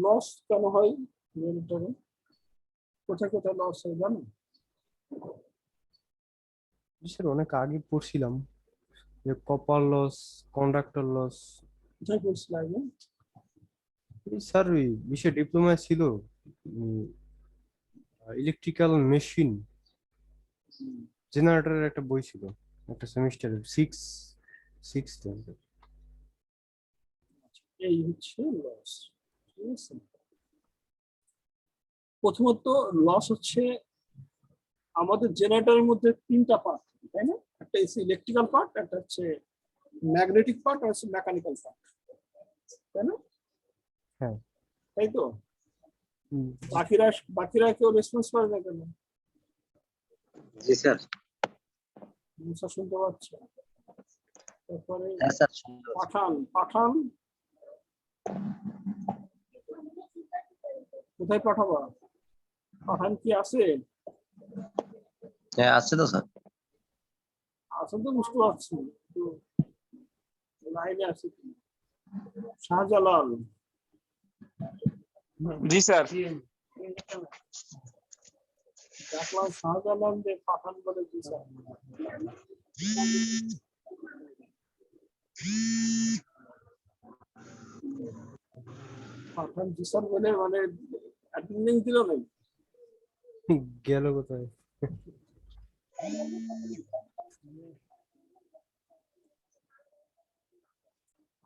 Loss কেন হয় জেনারেটরে? কোথায় কোথায় লস হয় জানো? স্যার অনেক আগে পড়ছিলাম যে কপার লস, কন্ডাক্টর লস। কোথায় পড়ছিল আগে? স্যার ওই বিষয় ডিপ্লোমায় ছিল, ইলেকট্রিক্যাল মেশিন জেনারেটরের একটা বই ছিল, একটা সেমিস্টারে সিক্স। এই হচ্ছে লস। ঠিক আছে, প্রথমত লস হচ্ছে আমাদের জেনারেটরের মধ্যে তিনটা পার্ট, তাই না? একটা হচ্ছে ইলেকট্রিক্যাল পার্ট, একটা হচ্ছে ম্যাগনেটিক পার্ট, আর হচ্ছে মেকানিক্যাল পার্ট, তাই না? হ্যাঁ। তাই তো? হুম, বাকিরা বাকিরা কেউ রেসপন্স করে না কেন? জি স্যার। মুসা শুনতে পাচ্ছে? তারপরে হ্যাঁ স্যার, শুনতে পাচ্ছি। পাঠান পাঠান কোথায় পাঠাবা? পাঠান কি আছে? হ্যাঁ আছে তো স্যার। আছে তো বুঝতে পারছি, কিন্তু লাইনে আছে কি? শাহজালাল। জি স্যার। দেখলাম শাহজালাল যে পাঠান বলে কি স্যার? পাঠান জি স্যার বলে মানে অ্যাটেন্ডেন্স দিল না। গেল কোথায়?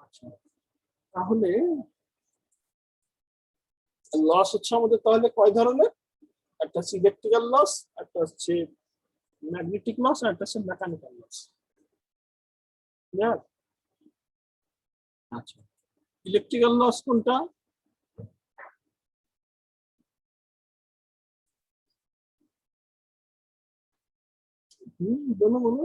আচ্ছা, তাহলে লস হচ্ছে আমাদের তাহলে কয় ধরনের? একটা হচ্ছে ইলেকট্রিক্যাল লস, একটা হচ্ছে ম্যাগনেটিক লস, আর একটা হচ্ছে মেকানিক্যাল লস। আচ্ছা, ইলেকট্রিক্যাল লস কোনটা? বলো বলো।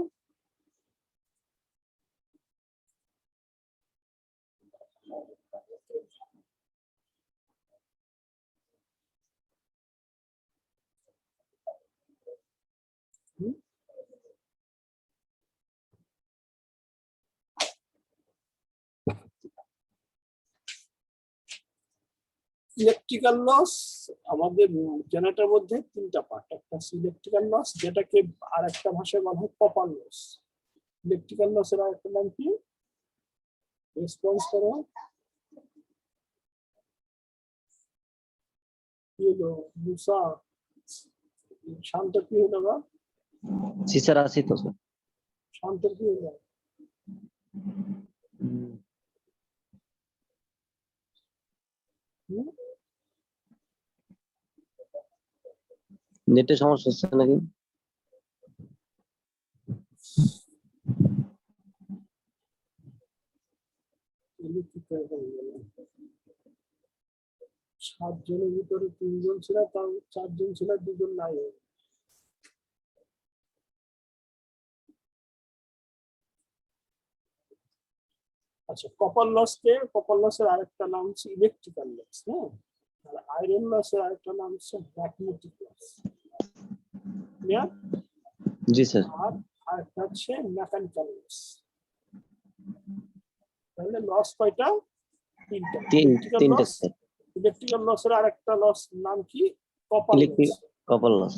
ইলেকট্রিক্যাল লস আমাদের জেনারেটরের মধ্যে তিনটা পার্ট। একটা হচ্ছে ইলেকট্রিক্যাল লস, যেটাকে আর একটা ভাষায় বলা হয় কপার লস। ইলেকট্রিক্যাল লসের আর একটা নাম কি? রেসপন্স করো। কি হলো মুসা? শান্ত কি হলো বা? জি স্যার, আছি তো স্যার। শান্তের কি হলো? নেটের সমস্যা হচ্ছে নাকি? সাতজনের ভিতরে তিনজন ছিল, তার চারজন ছিল, দুজন নাই। আচ্ছা, কপার লসের আরেকটা নাম হচ্ছে ইলেকট্রিক্যাল লস, হ্যাঁ। আর আয়রন লসের আরেকটা নাম হচ্ছে ম্যাগনেটিক লস। জি স্যার। আর আরেকটা হচ্ছে মেকানিক্যাল লস। তাহলে লস কয়টা? তিনটা। তিনটা স্যার। ইলেকট্রিক্যাল লসের আরেকটা লস নাম কি? Copper loss. Copper loss.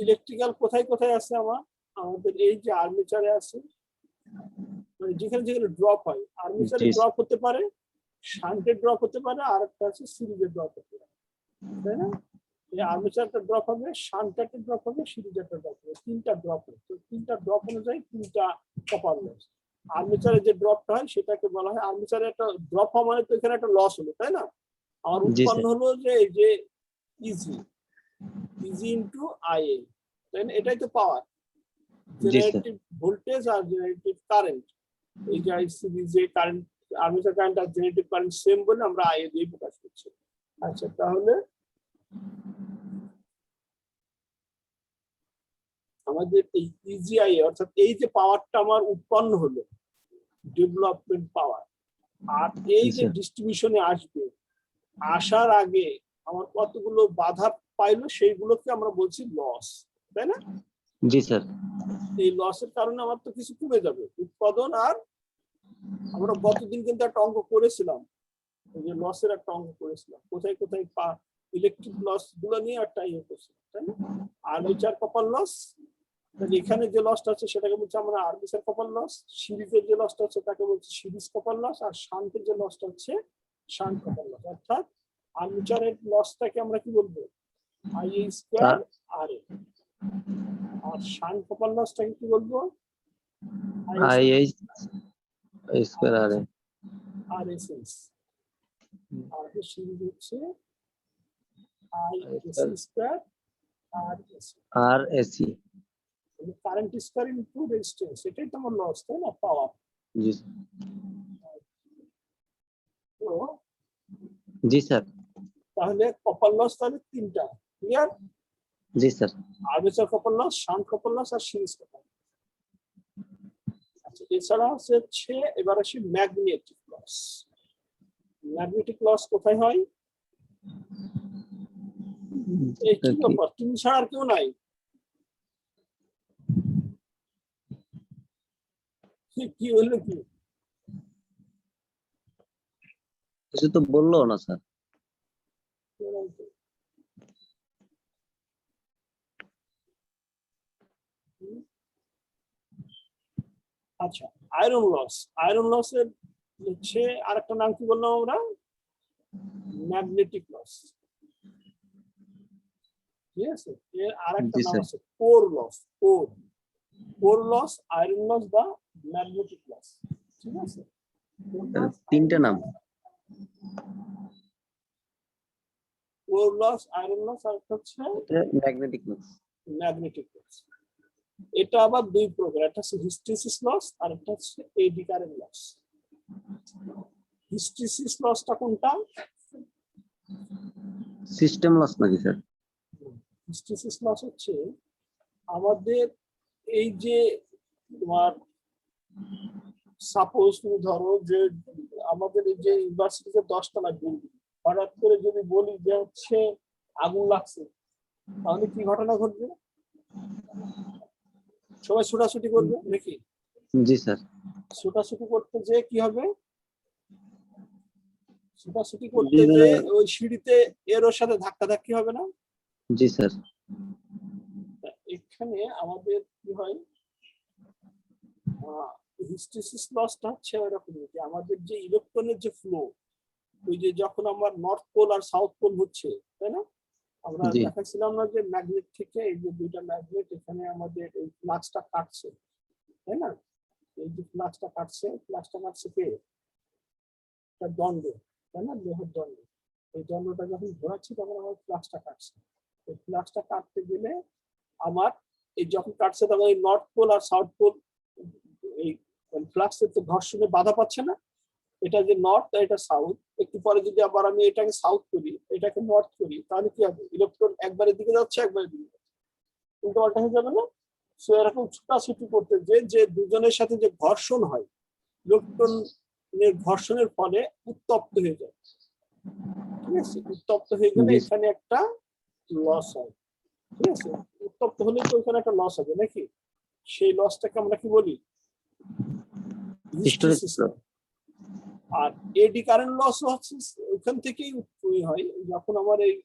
Electrical কোথায় কোথায় আছে আমাদের এই যে আর্মেচারে আছে, মানে যেখানে যেখানে ড্রপ হয়। আর্মেচারে ড্রপ হতে পারে, শান্টে ড্রপ হতে পারে, আর একটা আছে সিরিজে ড্রপ হতে পারে, তাই না? এই আর্মেচারটা ড্রপ হবে, শান্টটা ড্রপ হবে, সিরিজটা ড্রপ হবে, তিনটা ড্রপ হয়। তো তিনটা ড্রপ অনুযায়ী তিনটা কপার লস। আর্মেচারে যে ড্রপটা হয় সেটাকে বলা হয়, আর্মেচারে একটা ড্রপ হওয়া মানে তো এখানে একটা লস হলো, তাই না? আমার উৎপন্ন হলো যে এই যে ইজি ইনটু আইএ, তাই না? এটাই তো পাওয়ার, জেনারেটিভ ভোল্টেজ আর জেনারেটিভ কারেন্ট। এই যে সিরিজে কারেন্ট, আর্মেচার কারেন্ট আর জেনারেটিভ কারেন্ট সেম বলে আমরা আইএ দিয়ে প্রকাশ করছি। আচ্ছা, তাহলে আমাদের এই ইজিআই অর্থাৎ এই যে পাওয়ারটা আমার উৎপন্ন হলো, ডেভেলপমেন্ট পাওয়ার, আর এই যে ডিস্ট্রিবিউশনে আসবে, আসার আগে আমার কতগুলো বাধা পাইলো সেইগুলোকে আমরা বলছি লস, তাই না? জি স্যার। এই লসের কারণে আমার তো কিছু কমে যাবে উৎপাদন। আর আমরা গতদিন কিন্তু একটা অঙ্ক করেছিলাম, এই যে লসের একটা অঙ্ক করেছিলাম, কোথায় কোথায় ইলেকট্রিক লস গুলো নিয়ে একটা ইয়ে করছিলাম, তাই না? আর্মেচার কপার লস, এখানে যে লসটা আছে সেটাকে বলছি আমরা আর্মেচার কপার লস, সিরিজের যে লসটা আছে তাকে বলছি সিরিজ কপার লস, আর শান্টের যে লসটা হচ্ছে শান্ট কপার লস। অর্থাৎ আর্মেচারের লসটাকে আমরা কি বলবো, আইএ স্কয়ার আর এ, আর শান্ট কপার লসটাকে কি বলবো, আইএইচ স্কয়ার আর এ। আর এসএস, আর সিরিজ হচ্ছে আইএস স্কয়ার আর এস, আর এসি। কারেন্ট স্কয়ার ইনটু রেজিস্ট্যান্স, এটাই তো আমার লস, তাই না, পাওয়ার। জি তো জি স্যার। তাহলে কপার লস তাহলে তিনটা, ক্লিয়ার? জি sir. Armature copper loss, shunt copper loss আর সিরিজ কপার। আচ্ছা, এছাড়া হচ্ছে এবার আসি ম্যাগনেটিক লস। ম্যাগনেটিক লস কোথায় হয়? এই কি ব্যাপার, তুমি ছাড়া আর কেউ নাই? কি হইলো কি? কিছু তো বললো না স্যার। আচ্ছা, আয়রন লস। আয়রন লসের হচ্ছে আরেকটা নাম কি বললাম আমরা, ম্যাগনেটিক লস। ঠিক আছে, এর আরেকটা নাম আছে core loss. Core loss, iron loss বা ম্যাগনেটিক লস। ঠিক আছে, তিনটে নাম। কোর লস, আয়রন লস, আর একটা হচ্ছে ম্যাগনেটিক লস। Magnetic loss. এটা আবার দুই প্রকার, একটা হচ্ছে হিস্টেরিসিস লস আর একটা হচ্ছে এডি কারেন্ট লস। হিস্টেরিসিস লসটা কোনটা? সিস্টেম লস নাকি স্যার? হিস্টেরিসিস লস হচ্ছে আমাদের এই যে তোমার সাপোজ তুমি ধরো যে আমাদের এই যে ইউনিভার্সিটিতে 10তলা বিল্ডিং, হঠাৎ করে যদি বলি যে হচ্ছে আগুন লাগছে, তাহলে কি ঘটনা ঘটবে? সবাই ছোটাছুটি করবে নাকি? জি স্যার। ছোটাছুটি করতে যে কি হবে, ছোটাছুটি করতে যে ওই সিঁড়িতে এর ওর সাথে ধাক্কাধাক্কি হবে না? জি স্যার। এখানে আমাদের কি হয়, হিস্টেরিসিস লসটা হচ্ছে এরকম যে আমাদের যে ইলেকট্রনের যে ফ্লো, ওই যে যখন আমার নর্থ পোল আর সাউথ পোল হচ্ছে, তাই না, আমরা দেখাচ্ছিলাম না যে ম্যাগনেট থেকে এই যে দুইটা ম্যাগনেট এখানে আমাদের এই ফ্লাক্সটা কাটছে, তাই না? এই যে ফ্লাক্সটা কাটছে কে, একটা দণ্ড, তাই না, লোহার দণ্ড। এই দণ্ডটা যখন ঘোরাচ্ছি তখন আমার ফ্লাক্সটা কাটছে। এই ফ্লাক্সটা কাটতে গেলে আমার এই যখন কাটছে তখন এই নর্থ পোল আর সাউথ পোল এই ফ্লাক্সের তো ঘর্ষণে বাধা পাচ্ছে না। এটা যে নর্থ এটা সাউথ, একটু পরে যদি আবার আমি এটাকে সাউথ করি এটাকে নর্থ করি, তাহলে কি হবে, ইলেকট্রন একবারের দিকে যাচ্ছে একবারের দিকে যাচ্ছে, উল্টো পাল্টা হয়ে যাবে না? সো এরকম ছোটাছুটি করতে যে দুজনের সাথে যে ঘর্ষণ হয়, ইলেকট্রনের ঘর্ষণের ফলে উত্তপ্ত হয়ে যায়। ঠিক আছে, উত্তপ্ত হয়ে গেলে এখানে একটা লস হয়। ঠিক আছে, উত্তপ্ত হলে তো এখানে একটা লস হবে নাকি? সেই লসটাকে আমরা কি বলি, হিস্টেরিসিস। আর এডি কারেন্ট লস হচ্ছে ওখান থেকেই হয় যখন আমার এই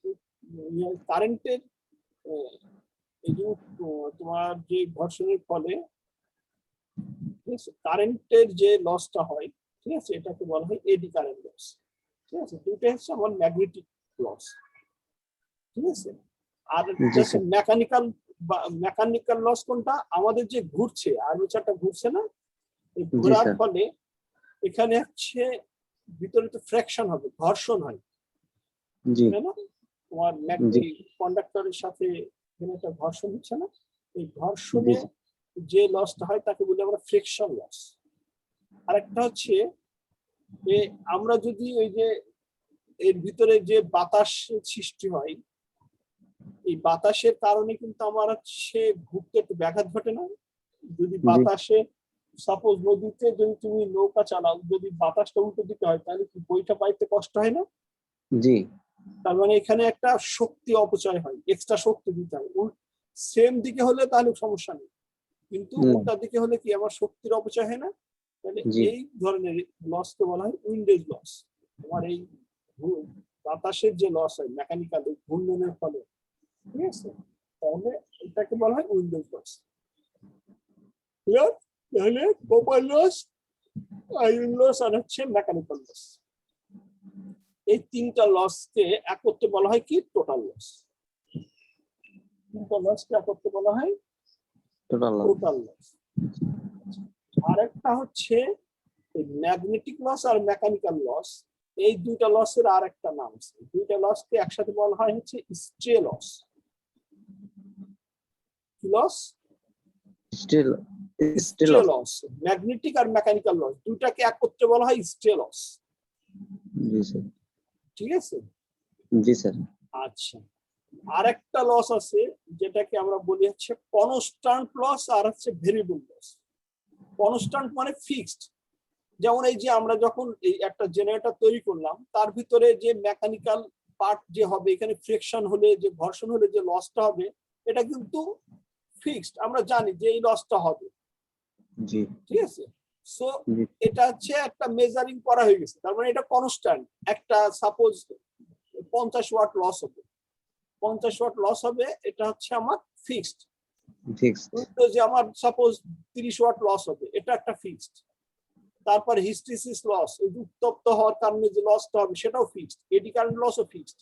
কারেন্টের এই যে তোমার যে ঘর্ষণের ফলে কারেন্টের যে লসটা হয়, ঠিক আছে, এটাকে বলা হয় এডি কারেন্ট লস। ঠিক আছে, দুটো হচ্ছে আমার ম্যাগনেটিক লস। ঠিক আছে, আর মেকানিক্যাল লস কোনটা, আমাদের যে ঘুরছে আর্মেচারটা ঘুরছে না, এই ঘোরার ফলে এখানে হচ্ছে ভিতরে তো ফ্র্যাকশন হবে, ঘর্ষণ হয়, তাই না? তোমার কন্ডাক্টরের সাথে এখানে একটা ঘর্ষণ হচ্ছে না, এই ঘর্ষণে যে লসটা হয় তাকে বলি আমরা ফ্রিকশন লস। আরেকটা হচ্ছে যে আমরা যদি ওই যে এর ভিতরে যে বাতাস সৃষ্টি হয়, এই বাতাসের কারণে কিন্তু আমার হচ্ছে ঘুরতে একটু ব্যাঘাত ঘটে না? যদি বাতাসে সাপোজ নদীতে যদি তুমি নৌকা চালাও, যদি বাতাসটা উল্টো দিকে হয় তাহলে কি বইটা পাইতে কষ্ট হয় না? জি। তার মানে এখানে একটা শক্তি অপচয় হয়, এক্সট্রা শক্তি দিতে হয়। সেম দিকে হলে তাহলে সমস্যা নেই, কিন্তু উল্টা দিকে হলে কি আমার শক্তির অপচয় হয় না? তাহলে এই ধরনের লসকে বলা হয় উইন্ডেজ লস। তোমার এই বাতাসের যে লস হয় মেকানিক্যাল ঘূর্ণনের ফলে, ঠিক আছে, তাহলে এটাকে বলা হয় উইন্ডোজ লস। ক্লিয়ার? তাহলে কপার লস, আয়রন লস আর হচ্ছে মেকানিক্যাল লস, এই তিনটা লসকে এক করতে বলা হয় কি টোটাল লস। তিনটা লসকে এক করতে বলা হয় টোটাল টোটাল লস। আরেকটা হচ্ছে ম্যাগনেটিক লস আর মেকানিক্যাল লস, এই দুইটা লসের আর একটা নাম আছে, দুইটা লসকে একসাথে বলা হয় হচ্ছে স্ট্রে লস। কি লস? Still স্ট্রে loss. ম্যাগনেটিক আর মেকানিক্যাল লস দুইটাকে এক করতে বলা হয় স্ট্রে লস। জি স্যার। ঠিক আছে? জি স্যার। আচ্ছা, আরেকটা লস আছে যেটাকে আমরা বলি হচ্ছে কনস্ট্যান্ট লস আর হচ্ছে ভেরিয়েবল লস। কনস্ট্যান্ট মানে ফিক্সড, যেমন এই যে আমরা যখন এই একটা জেনারেটর তৈরি করলাম তার ভিতরে যে মেকানিক্যাল পার্ট যে হবে, এখানে ফ্রিকশন হলে যে ঘর্ষণ হলে যে লসটা হবে এটা কিন্তু ফিক্সড, আমরা জানি যে এই লসটা হবে। জি। ঠিক আছে? সো জি। এটা হচ্ছে একটা মেজারিং করা হয়ে গেছে, তার মানে এটা কনস্ট্যান্ট। একটা সাপোজ 50 ওয়াট লস হবে, 50 ওয়াট লস হবে, এটা হচ্ছে আমার ফিক্সড। ফিক্সড। যে আমার সাপোজ 30 ওয়াট লস হবে, এটা একটা ফিক্সড। তারপর হিস্টেরিসিস লস, এই উত্তপ্ত হওয়ার কারণে যে লসটা হবে সেটাও ফিক্সড। এডি কারেন্ট লসও ফিক্সড।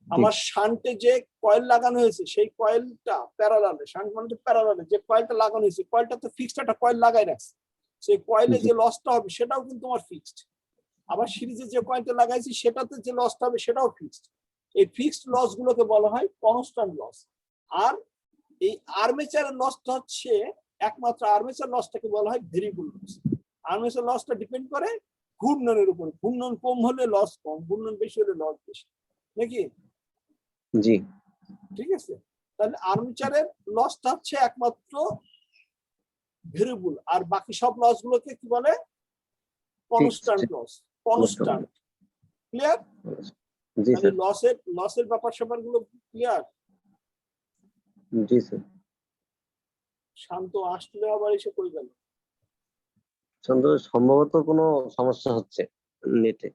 আমার শান্টে যে কয়েল লাগানো হয়েছে সেই কয়েলটা প্যারালালে, শান্ট মানে প্যারালালে যে কয়েলটা লাগানো হয়েছে কয়েলটা তো ফিক্সড একটা কয়েল লাগাই রাখছে, সেই কয়েলে যে লসটা হবে সেটাও কিন্তু আমার ফিক্সড। আবার সিরিজে যে কয়েলটা লাগাইছি সেটাতে যে লসটা হবে সেটাও ফিক্সড। এই ফিক্সড লস গুলোকে বলা হয় কনস্ট্যান্ট লস। আর এই আর্মেচারের লসটা হচ্ছে একমাত্র আর্মেচার লসটাকে বলা হয় ভেরিয়েবল লস। আর্মেচার লসটা ডিপেন্ড করে ঘূর্ণনের উপরে, ঘূর্ণন কম হলে লস কম, ঘূর্ণন বেশি হলে লস বেশি, নাকি? জি। ঠিক আছে? তাহলে আর্মেচারের লসটা হচ্ছে একমাত্র ভেরিয়েবল, আর বাকি সব লস গুলোকে কি বলে? Constant loss. কনস্ট্যান্ট। ক্লিয়ার? জি তাহলে স্যার। লসের ব্যাপার স্যাপার গুলো ক্লিয়ার? জি স্যার। শান্ত আসলে আবার এসে কই গেল? সম্ভবত কোনো সমস্যা হচ্ছে নেটে।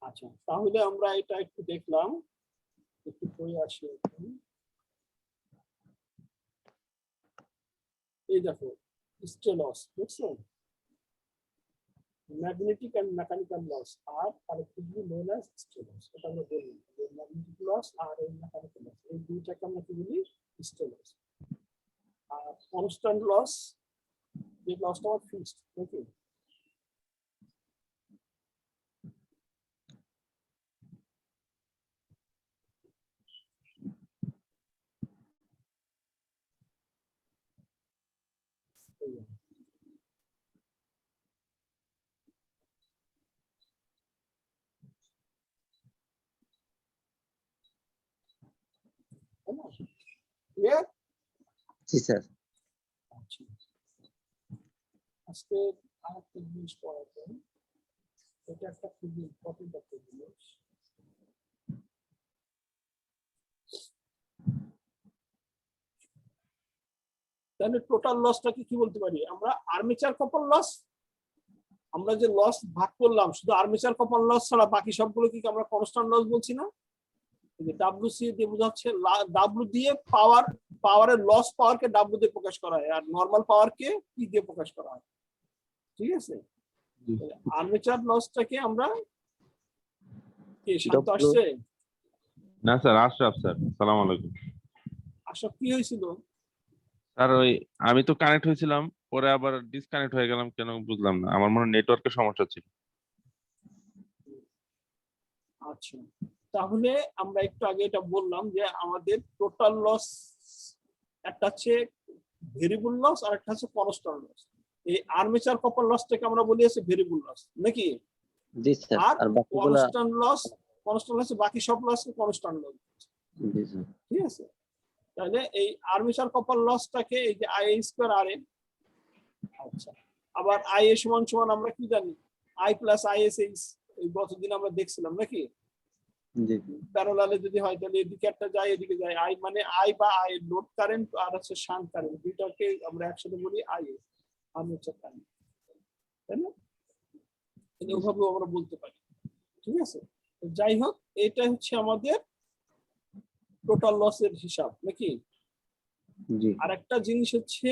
আচ্ছা, তাহলে আমরা এটা একটু দেখলাম, একটু পড়ে আসি। এই দেখো স্ট্রে লস, দেখছো? ম্যাগনেটিক এন্ড মেকানিক্যাল লস আর collectively known as stray loss. এটা আমরা বলি যে ম্যাগনেটিক লস আর এই মেকানিক্যাল লস, এই দুইটাকে আমরা কি বলি? স্ট্রে লস। আর কনস্ট্যান্ট লস, যে লসটা আমার ফিক্সড, নাকি? ক্লিয়ার? জি স্যার। আজকে আরেকটা জিনিস পড়াবেন, এটা একটা খুবই ইম্পর্টেন্ট একটা জিনিস। তাহলে টোটাল লসটাকে কি বলতে পারি আমরা? Armature copper loss. আমরা যে লস ভাগ করলাম শুধু আর্মেচার কপার লস ছাড়া বাকি সবগুলো কি আমরা কনস্ট্যান্ট লস বলছি না? ডাব্লিউসি দিয়ে বোঝাচ্ছে, ডাব্লিউ দিয়ে পাওয়ারের লস পাওয়ারকে ডাব্লিউ দিয়ে প্রকাশ করা হয়, আর নরমাল পাওয়ারকে পি দিয়ে প্রকাশ করা হয়। ঠিক আছে? আর্মেচার লসটাকে আমরা কি শান্ত আসছে? না স্যার, আশরাফ স্যার, সালাম আলাইকুম। আশা কি হয়েছিল? স্যার ওই আমি তো কানেক্ট হয়েছিলাম, পরে আবার ডিসকানেক্ট হয়ে গেলাম, কেন বুঝলাম না, আমার মনে হয় নেটওয়ার্কের সমস্যা ছিল। আচ্ছা, তাহলে আমরা একটু আগে এটা বললাম যে আমাদের টোটাল লস একটা হচ্ছে ভেরিয়েবল লস আর একটা হচ্ছে কনস্ট্যান্ট লস। এই আর্মেচার কপার লসটাকে আমরা বলি আছে ভেরিয়েবল লস, নাকি? জি স্যার। আর আর বাকিগুলো? কনস্ট্যান্ট লস বাকি সব লসকে কনস্ট্যান্ট লস। জি স্যার। ঠিক আছে? তাহলে এই আর্মেচার কপার লসটাকে এই যে আই স্কয়ার আর এন। আচ্ছা, আবার আই এ সমান সমান আমরা কি জানি? I plus I S H, এই গতদিন আমরা দেখছিলাম, নাকি? জি। প্যারালালে যদি হয় তাহলে এদিকে একটা যায় এদিকে যায়, আই মানে আই বা আই লোড কারেন্ট আর হচ্ছে শান্ট কারেন্ট, দুইটাকে আমরা একসাথে বলি আই এ, আর্মেচার কারেন্ট, তাই না? ওভাবেও আমরা বলতে পারি, ঠিক আছে। তো যাই হোক, এটা হচ্ছে আমাদের টোটাল লসের হিসাব নাকি। জি আর একটা জিনিস হচ্ছে,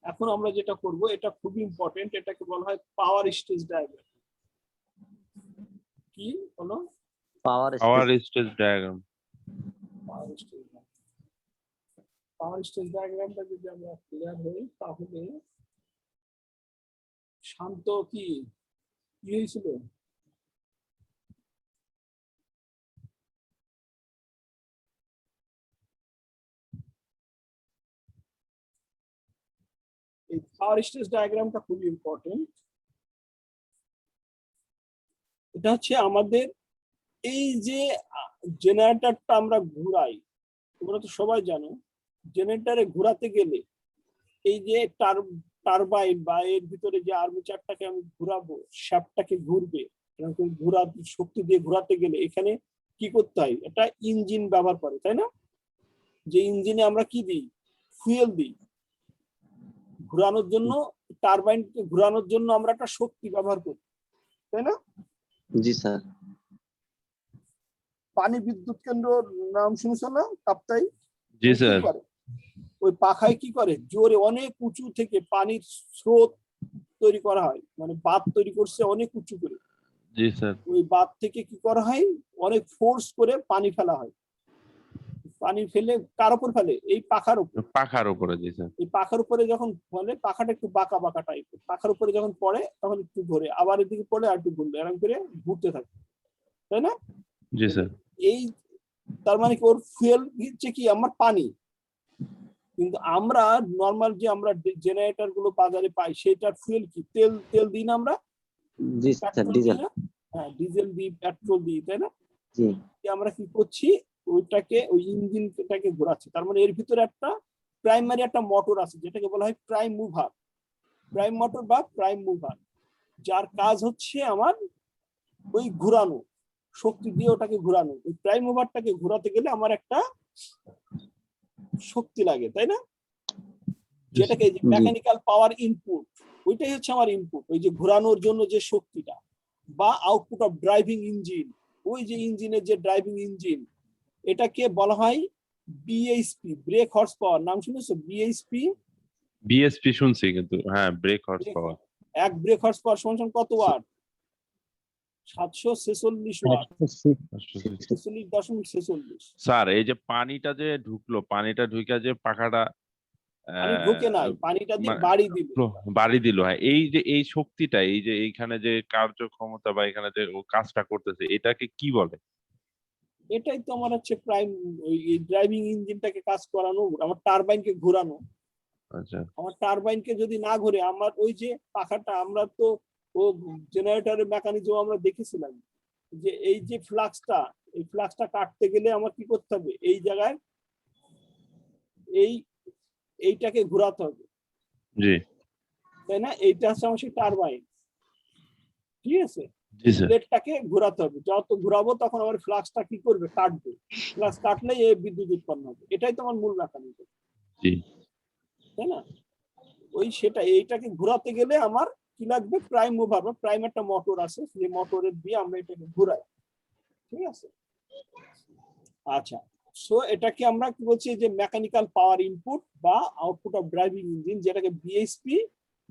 এখন আমরা যেটা করব এটা খুবই ইম্পর্টেন্ট, এটাকে বলা হয় পাওয়ার স্টেজ ডায়াগ্রাম। কি বলো? পাওয়ার পাওয়ার স্টেজ ডায়াগ্রাম। পাওয়ার স্টেজ ডায়াগ্রামটা যদি আমরা ক্লিয়ার হই, তাহলে শান্ত কি হয়েছিল? এই পাওয়ার স্টেজ ডায়াগ্রামটা খুবই ইম্পর্টেন্ট। এটা হচ্ছে আমাদের এই যে জেনারেটরটা আমরা ঘুরাই, তোমরা তো সবাই জানো জেনারেটরে ঘোরাতে গেলে এই যে টারবাইন বা এর ভিতরে যে আর্মেচারটাকে আমি ঘুরাবো, শ্যাফটটাকে ঘুরবে, শক্তি দিয়ে ঘোরাতে গেলে এখানে কি করতে হয়, এটা ইঞ্জিন ব্যবহার করে, তাই না? যে ইঞ্জিনে আমরা কি দিই, ফুয়েল দিই ঘোরানোর জন্য, টারবাইনকে ঘোরানোর জন্য আমরা একটা শক্তি ব্যবহার করি, তাই না? জি স্যার। পানি বিদ্যুৎ কেন্দ্র নাম শুনেছো না কাপ্তাই? জি কি স্যার। করে? ওই পাখায় কি করে, জোরে অনেক উঁচু থেকে পানির স্রোত তৈরি করা হয়, মানে বাঁধ তৈরি করছে অনেক উঁচু করে। জি স্যার। ওই বাঁধ থেকে কি করা হয়, অনেক ফোর্স করে পানি ফেলা হয়। পানি ফেলে কার উপর ফেলে, এই পাখার উপর। পাখার উপরে। জি স্যার। এই পাখার উপরে যখন ফলে, পাখাটা একটু বাঁকা বাঁকা টাইপের, পাখার উপরে যখন পড়ে তখন একটু ঘুরে, আবার এদিকে পড়ে আর একটু ঘুরবে, এরকম করে ঘুরতে থাকে, তাই না? জি স্যার। এই তার মানে কি, ওর ফুয়েল হচ্ছে কি আমার পানি। কিন্তু আমরা নর্মাল যে আমরা জেনারেটর গুলো বাজারে পাই, সেটার ফুয়েল কি, তেল তেল দিই না আমরা, জি স্যার। Petrol diesel. দিই না? হ্যাঁ, ডিজেল দিই, পেট্রোল দিই, তাই না? জি আমরা কি করছি, ওইটাকে ওই ইঞ্জিনটাকে ঘোরাচ্ছি। তার মানে এর ভিতরে একটা প্রাইমারি একটা মোটর আছে, যেটাকে বলা হয় প্রাইম মুভার, প্রাইম মোটর বা প্রাইম মুভার, যার কাজ হচ্ছে আমার ওই ঘোরানো, শক্তি দিয়ে ওটাকে ঘোরানো। ওই প্রাইম মুভারটাকে ঘোরাতে গেলে আমার একটা শক্তি লাগে, তাই না? যেটাকে মেকানিক্যাল পাওয়ার ইনপুট, ওইটাই হচ্ছে আমার ইনপুট, ওই যে ঘোরানোর জন্য যে শক্তিটা, বা আউটপুট অফ ড্রাইভিং ইঞ্জিন, ওই যে ইঞ্জিনের যে ড্রাইভিং ইঞ্জিন, এটাকে বলা হয় বিএইচপি, ব্রেক হর্স পাওয়ার। নাম শুনেছো বিএইচপি? বিএসপি শুনছি, কিন্তু হ্যাঁ ব্রেক হর্স পাওয়ার। এক ব্রেক হর্স পাওয়ার সমান কত ওয়াট? 746 ওয়াট, 46.46। স্যার এই যে পানিটা যে ঢুকলো, পানিটা ঢুকে যে পাখাটা পানি ঢোকে নাই, পানিটা দিয়ে বাড়ি দিল। বাড়ি দিল, হ্যাঁ, এই যে এই শক্তিটা, এই যে এইখানে যে কার্যক্ষমতা বা এখানে যে ও কাজটা করতেছে, এটাকে কি বলে? এটাই তো আমার হচ্ছে প্রাইম, ওই ড্রাইভিং ইঞ্জিনটাকে কাজ করানো, আমার টারবাইনকে ঘোরানো। আচ্ছা। আমার টারবাইনকে যদি না ঘুরে, আমার ওই যে পাখাটা, আমরা তো ও জেনারেটরের মেকানিজম আমরা দেখেছিলাম, যে এই যে ফ্লাক্সটা, এই ফ্লাক্সটা কাটতে গেলে আমার কি করতে হবে, এই জায়গায় এইটাকে ঘোরাতে হবে, জি। তাই না? এইটা হচ্ছে আমার সেই টারবাইন, ঠিক আছে? জি স্যার। প্লেটটাকে ঘোরাতে হবে, যত ঘোরাবো তখন আমার ফ্লাক্সটা কি করবে, কাটবে, ফ্লাক্স কাটলেই এই বিদ্যুৎ উৎপন্ন হবে। এটাই তোমার মূল মেকানিজম, জি। তাই না? ওই সেটা, এইটাকে ঘোরাতে গেলে আমার কি লাগবে, প্রাইম মুভার বা প্রাইম একটা মোটর আছে, সেই মোটরের দিয়ে আমরা এটাকে ঘোরাই, ঠিক আছে? আচ্ছা, সো এটাকে আমরা কি বলছি, যে মেকানিক্যাল পাওয়ার ইনপুট বা আউটপুট অফ ড্রাইভিং ইঞ্জিন, যেটাকে বিএসপি,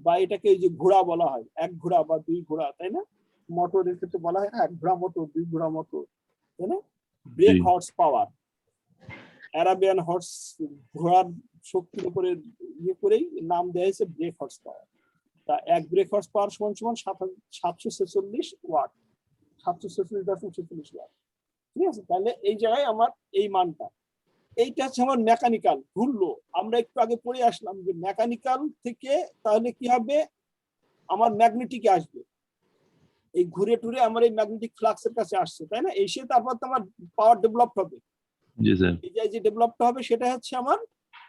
বা এটাকে এই যে ঘোড়া বলা হয়, এক ঘোড়া বা দুই ঘোড়া, তাই না? মোটরের ক্ষেত্রে বলা হয় এক ঘোড়া মোটর, দুই ঘোড়া মোটর, তাই না? Brake horse power, Arabian horse, ঘোড়ার শক্তির উপরে ইয়ে করেই নাম দেওয়া হয়েছে ব্রেক হর্স পাওয়ার। তা এক ব্রেক হর্স পাওয়ার সমান সমান 746 ওয়াট, 746.46 ওয়াট, ঠিক আছে? তাহলে এই জায়গায় আমার এই মানটা, এইটা হচ্ছে আমার মেকানিক্যাল ঘুরলো। আমরা একটু আগে পড়ে আসলাম যে মেকানিক্যাল থেকে তাহলে কি হবে, আমার ম্যাগনেটিকে আসবে, এই ঘুরে টুরে আমার এই ম্যাগনেটিক ফ্লাক্সের কাছে আসছে, তাই না? এসে তারপর তো আমার পাওয়ার ডেভেলপ হবে। জি স্যার। এই যে ডেভেলপটা হবে, সেটা হচ্ছে আমার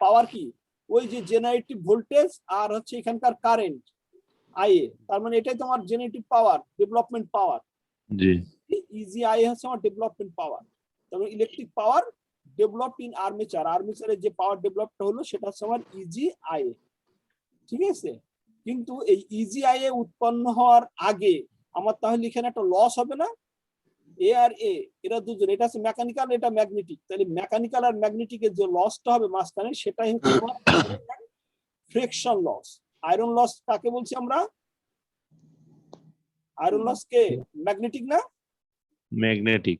পাওয়ার কি, ওই যে জেনারেটিভ ভোল্টেজ আর হচ্ছে এখানকার কারেন্ট আইএ, তার মানে এটাই তোমার জেনারেটিভ পাওয়ার, ডেভেলপমেন্ট পাওয়ার। জি। ইজি আইএ হচ্ছে আমার ডেভেলপমেন্ট পাওয়ার। তারপর electric power developed in armature, আর্মেচারের যে পাওয়ার ডেভেলপটা হলো সেটা হচ্ছে আমার ইজি আইএ, ঠিক আছে? কিন্তু এই ইজি আইএ উৎপন্ন হওয়ার আগে আমার তাহলে এখানে একটা লস হবে না? এ আর এ এরা দুজন, এটা হচ্ছে মেকানিক্যাল, এটা ম্যাগনেটিক, তাহলে মেকানিক্যাল আর ম্যাগনেটিকের যে লসটা হবে মাঝখানে সেটাই হচ্ছে আমার ফ্রিকশন লস। আয়রন লস কাকে বলছি আমরা? আয়রন লস কে ম্যাগনেটিক না? ম্যাগনেটিক।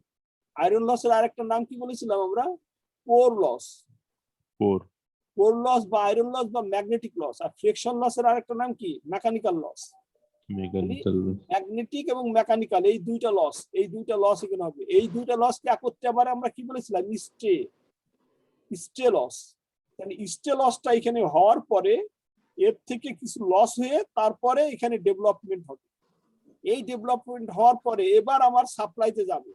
আয়রন লসের আরেকটা নাম কি বলেছিলাম আমরা? Core loss. Core. Core loss বা আয়রন লস বা ম্যাগনেটিক লস। আর ফ্রিকশন লসের আরেকটা নাম কি? Mechanical loss. মেকানিক্যাল। ম্যাগনেটিক এবং মেকানিক্যাল এই দুইটা লস, এই দুইটা লস এখানে হবে। এই দুইটা লসকে একত্রে আবার আমরা কি বলেছিলাম? Stay loss. তাহলে স্টে লসটা এখানে হওয়ার পরে এর থেকে কিছু লস হয়ে তারপরে এখানে ডেভেলপমেন্ট হবে। এই ডেভেলপমেন্ট হওয়ার পরে এবার আমার সাপ্লাইতে যাবে।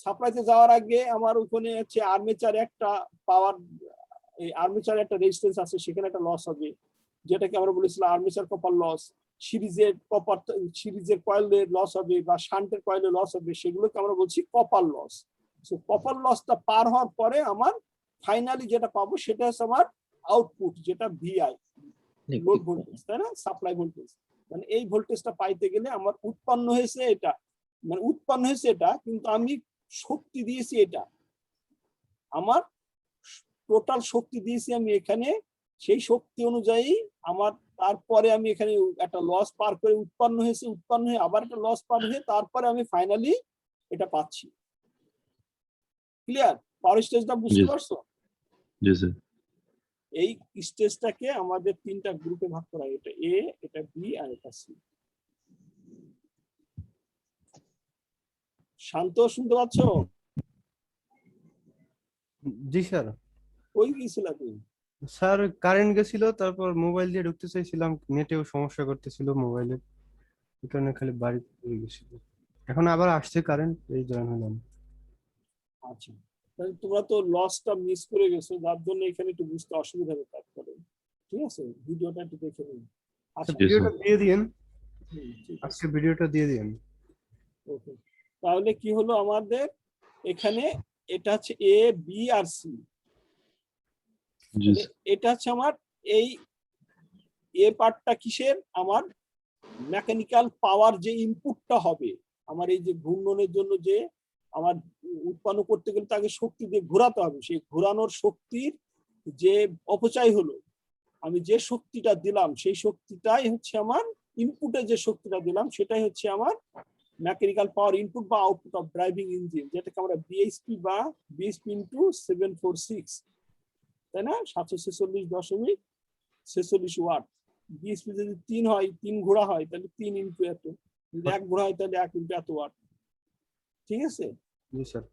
সাপ্লাইতে যাওয়ার আগে আমার ওখানে হচ্ছে আর্মেচারে একটা পাওয়ার, এই আর্মেচারে একটা রেজিস্ট্যান্স আছে, সেখানে একটা লস হবে, যেটাকে আমরা বলেছিলাম আর্মেচার কপার লস। সিরিজের কয়েলের লস হবে বা শান্টের কয়েলের লস হবে, সেগুলোকে আমরা বলছি কপার লস। সো কপার লসটা পার হওয়ার পরে আমার ফাইনালি যেটা পাবো সেটা হচ্ছে আমার আউটপুট, যেটা ভিআই, লোড ভোল্টেজ, তাই না? Supply voltage. মানে এই ভোল্টেজটা পাইতে গেলে আমার উৎপন্ন হয়েছে এটা, মানে উৎপন্ন হয়েছে এটা, কিন্তু আমি শক্তি দিয়েছি এটা, আমার টোটাল শক্তি দিয়েছি আমি এখানে, সেই শক্তি অনুযায়ী আমার তারপরে আমি এখানে একটা লস পার করে উৎপন্ন হয়েছে, উৎপন্ন হয়ে আবার একটা লস পার হয়ে তারপরে আমি ফাইনালি এটা পাচ্ছি। ক্লিয়ার? পাওয়ার স্টেজটা বুঝতে পারছো? জি স্যার। এই স্টেজটাকে আমাদের তিনটা গ্রুপে ভাগ করা হয়, এটা এ, এটা বি আর এটা সি। শান্ত, শুনতে পাচ্ছ? জি স্যার। কই গিয়েছিল তুমি? স্যার কারেন্ট গেছিল, তারপর মোবাইল দিয়ে ঢুকতে চাইছিলাম, নেটেও সমস্যা করতেছিল মোবাইলে, এই কারণে খালি বাড়িতে চলে গেছিল। এখন আবার আসছে কারেন্ট, এই জয়েন হলাম। আচ্ছা, তাহলে তোমরা তো লসটা মিস করে গেছো, যার জন্য এখানে একটু বুঝতে অসুবিধা হবে তারপরে। ঠিক আছে, ভিডিওটা একটু দেখে নিন। আচ্ছা, জি ভিডিওটা স্যার। দিয়ে দিন, ঠিক আছে, আজকে ভিডিওটা দিয়ে দিন। ওকে। তাহলে কি হলো আমাদের এখানে? এটা হচ্ছে এ, বি আর সি। জি স্যার। এটা হচ্ছে আমার এই এ পার্টটা কিসের? আমার মেকানিক্যাল পাওয়ার যে ইনপুটটা হবে আমার এই যে ঘূর্ণনের জন্য, যে আমার উৎপন্ন করতে গেলে তাকে শক্তি দিয়ে ঘোরাতে হবে, সেই ঘোরানোর শক্তির যে অপচয় হলো, আমি যে শক্তিটা দিলাম সেই শক্তিটাই হচ্ছে আমার ইনপুটে, যে শক্তিটা দিলাম সেটাই হচ্ছে আমার মেকানিক্যাল পাওয়ার ইনপুট বা আউটপুট অফ ড্রাইভিং ইঞ্জিন, যেটাকে আমরা বিএইচপি বা বিএইচপি ইন্টু 746, তাই না? 746.46 ওয়াট। বিএসপি যদি 3 হয়, 3 ঘোড়া হয়, তাহলে 3 ইনটু এত, যদি 1 ঘোড়া হয় তাহলে 1 ইনটু এত ওয়াট। ঠিক আছে? জি স্যার।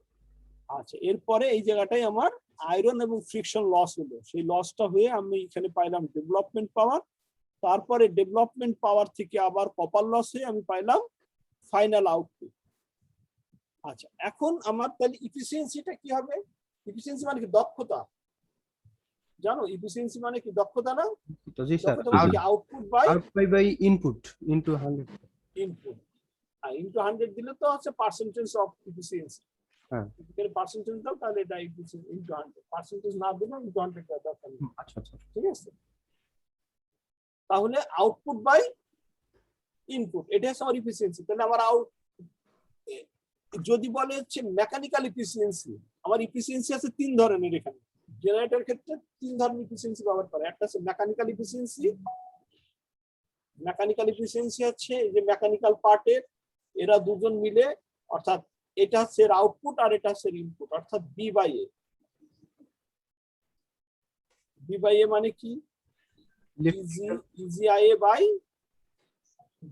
আচ্ছা, এরপরে এই জায়গাটাই আমার আয়রন এবং ফ্রিকশন লস হলো, সেই লসটা হয়ে আমি এখানে পাইলাম ডেভেলপমেন্ট পাওয়ার, তারপরে ডেভেলপমেন্ট পাওয়ার থেকে আবার কপার লস হয়ে আমি পাইলাম ফাইনাল আউটপুট। আচ্ছা, এখন আমার তাহলে ইফিসিয়েন্সিটা কি হবে? ইফিসিয়েন্সি মানে কি? দক্ষতা। জানো ইফিসিয়েন্সি মানে কি? দক্ষতা না? তো জি স্যার, দক্ষতা মানে কি? Output by output by input into 100। Input. আর ইনটু 100 দিলে তো হচ্ছে পার্সেন্টেজ অফ ইফিসিয়েন্সি। হ্যাঁ। যদি পার্সেন্টেজ দাও তাহলে এটা ইনটু 100, পার্সেন্টেজ না দিলে ইনটু 100 দরকার নেই। আচ্ছা আচ্ছা। ঠিক আছে, তাহলে আউটপুট বাই ইনপুট, এটা হচ্ছে আমার ইফিসিয়েন্সি। তাহলে আমার যদি বলে হচ্ছে মেকানিক্যাল ইফিসিয়েন্সি, আমার ইফিসিয়েন্সি আছে 3 ধরনের। এখানে জেনারেটর ক্ষেত্রে 3 ধরনের ইফিসিয়েন্সি ব্যবহার করে। একটা হচ্ছে মেকানিক্যাল ইফিসিয়েন্সি। মেকানিক্যাল ইফিসিয়েন্সি হচ্ছে এই যে মেকানিক্যাল পার্টের এরা দুজন মিলে, অর্থাৎ এটা হচ্ছে এর আউটপুট আর এটা হচ্ছে ইনপুট, অর্থাৎ B by A. B by A মানে কি? E g I A by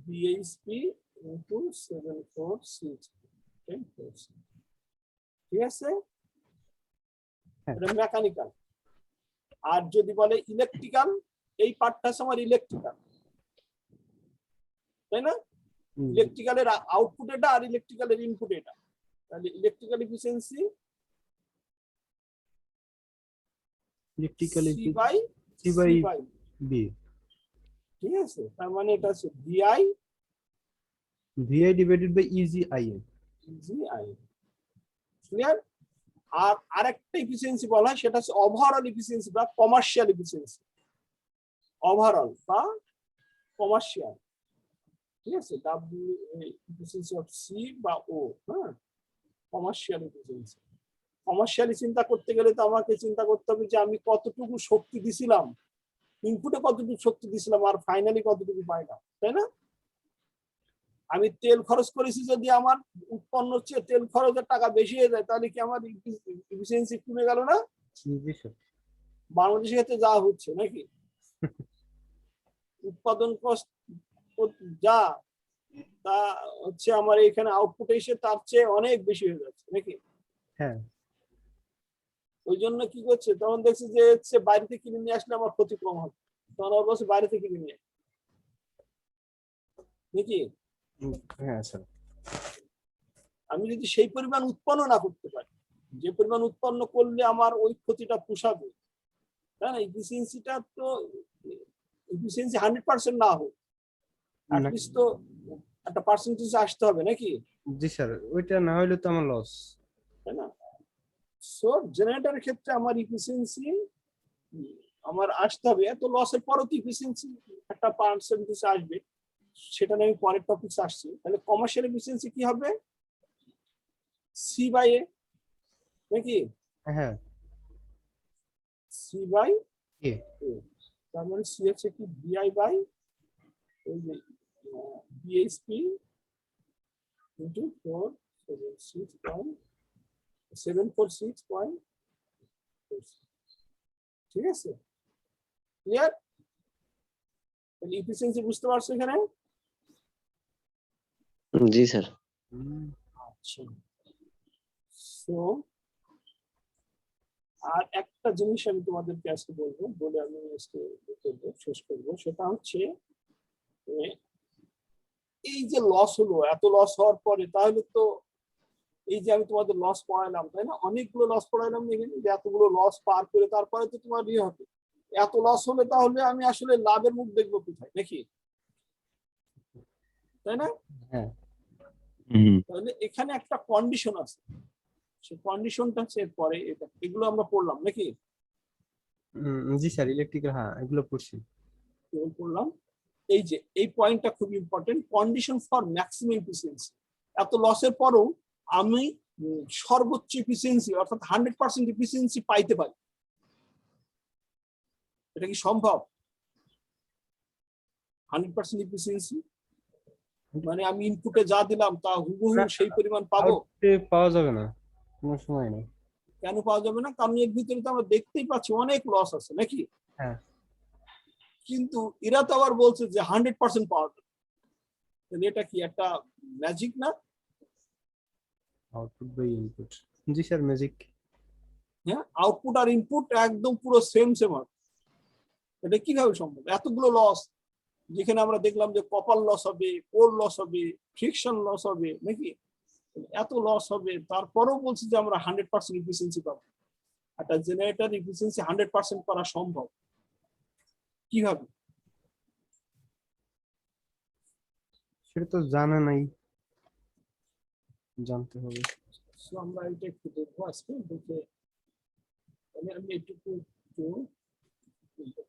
BHP into 746। ঠিক আছে, এটা মেকানিক্যাল। আর যদি বলে ইলেকট্রিক্যাল, এই পার্টটা আমার ইলেকট্রিক্যাল, তাই না? ইলেকট্রিক্যালের আউটপুট এটা আর ইলেকট্রিক্যালের ইনপুট এটা। তাহলে electrical efficiency electrically C by C by B. ঠিক আছে, তার মানে এটা হচ্ছে VI VI divided by E g I A. Clear? আর আরেকটা এফিসিয়েন্সি বলা হয়, সেটা হচ্ছে ওভারঅল এফিসিয়েন্সি বা কমার্শিয়াল এফিসিয়েন্সি। ওভারঅল বা কমার্শিয়াল, ঠিক আছে, ডাব্লিউ এফিসিয়েন্সি অফ সি বা ও, হ্যাঁ, কমার্শিয়াল এফিসিয়েন্সি। কমার্শিয়ালি চিন্তা করতে গেলে তো আমাকে চিন্তা করতে হবে যে আমি কতটুকু শক্তি দিছিলাম, ইনপুটে কতটুকু শক্তি দিছিলাম, আর ফাইনালি কতটুকু পাইলাম, তাই না? আমি তেল খরচ করেছি, যদি আমার উৎপন্ন চেয়ে তেল খরচের টাকা বেশি হয়ে যায়, তাহলে কি আমার এফিসিয়েন্সি কমে গেল না? জি স্যার। বাংলাদেশের ক্ষেত্রে যা হচ্ছে নাকি, উৎপাদন কস্ট যা, তা হচ্ছে আমার এখানে আউটপুট এসে তার চেয়ে অনেক বেশি হয়ে যাচ্ছে নাকি। হ্যাঁ ওই জন্য কি করছে, তখন দেখছি যে হচ্ছে বাইরে থেকে কিনে নিয়ে আসলে আমার ক্ষতি কম হবে, তখন আমার বলছে বাইরে থেকে কিনে নিয়ে আয়। নাকি হ্যাঁ স্যার। আমি যদি সেই পরিমাণ উৎপন্ন না করতে পারি, যে পরিমাণ উৎপন্ন করলে আমার ওই ক্ষতিটা পোষাবে, তাই না? এফিসিয়েন্সিটা তো এফিসিয়েন্সি 100% না হোক, অ্যাটলিস্ট তো একটা পার্সেন্টেজ আসতে হবে নাকি, জি স্যার, ওইটা না হইলে তো আমার লস। তাই না? সো জেনারেটরের ক্ষেত্রে আমার এফিসিয়েন্সি আমার আসতে হবে, এত লসের পরও তো এফিসিয়েন্সি একটা পার্সেন্টেজ আসবে, সেটা নিয়ে আমি পরের টপিক আসছি। তাহলে কমার্শিয়াল এফিসিয়েন্সি কি হবে, সি বাই এ নাকি, হ্যাঁ সি বাই এ। এ, তার মানে সি হচ্ছে কি বিআই বাই ওই যে বিএসপি ইন্টু 746.746. ঠিক আছে, ক্লিয়ার? তাহলে এফিসিয়েন্সি বুঝতে পারছো এখানে? জি স্যার। আচ্ছা, সো আর একটা জিনিস আমি তোমাদেরকে আজকে বলবো, বলে আমি আজকে শেষ করবো, সেটা হচ্ছে এই যে লস হলো, এত লস হওয়ার পরে তাহলে তো এই যে আমি তোমাদের লস পড়াইলাম, তাই না, অনেকগুলো লস পড়াইলাম, এখানে যে এতগুলো লস পার করে তারপরে তো তোমার ইয়ে হবে, এত লস হলে তাহলে আমি আসলে লাভের মুখ দেখবো কোথায় নাকি, তাই না? হ্যাঁ তাহলে এখানে একটা কন্ডিশন আছে, সেই কন্ডিশনটা হচ্ছে পরে এটা, এগুলো আমরা পড়লাম নাকি, জি স্যার, ইলেকট্রিক্যাল, হ্যাঁ এগুলো পড়ছি। কেবল পড়লাম। এই যে এই পয়েন্টটা খুব important, condition for maximum efficiency. এত লসের পরও আমি সর্বোচ্চ এফিসিয়েন্সি অর্থাৎ 100% এফিসিয়েন্সি পাইতে পারি, এটা কি সম্ভব? 100% এফিসিয়েন্সি মানে আমি ইনপুটে যা দিলাম তা হুবহু সেই পরিমাণ পাবো? আউটপুটে পাওয়া যাবে না, কোনো সময় না। কেন পাওয়া যাবে না? কারণ এর ভিতরে তো আমরা দেখতেই পাচ্ছি অনেক লস আছে নাকি, হ্যাঁ কিন্তু এরা তো আবার বলছে যে 100% পাওয়া যাবে, তাহলে এটা কি একটা ম্যাজিক না? আউটপুট বাই ইনপুট, জি স্যার ম্যাজিক। হ্যাঁ, আউটপুট আর ইনপুট একদম পুরো সেম হবে, এটা কিভাবে সম্ভব? এতগুলো লস, যেখানে আমরা দেখলাম যে কপার লস হবে, কোর লস হবে, ফ্রিকশন লস হবে নাকি, এত লস হবে, তারপরেও বলছি যে আমরা 100% এফিসিয়েন্সি পাবো। একটা জেনারেটর এফিসিয়েন্সি 100% করা সম্ভব কিভাবে? সেটা তো জানা নাই, জানতে হবে। সো আমরা এটা একটু দেখবো আজকে, দেখে তাহলে আমি এটুকু একটু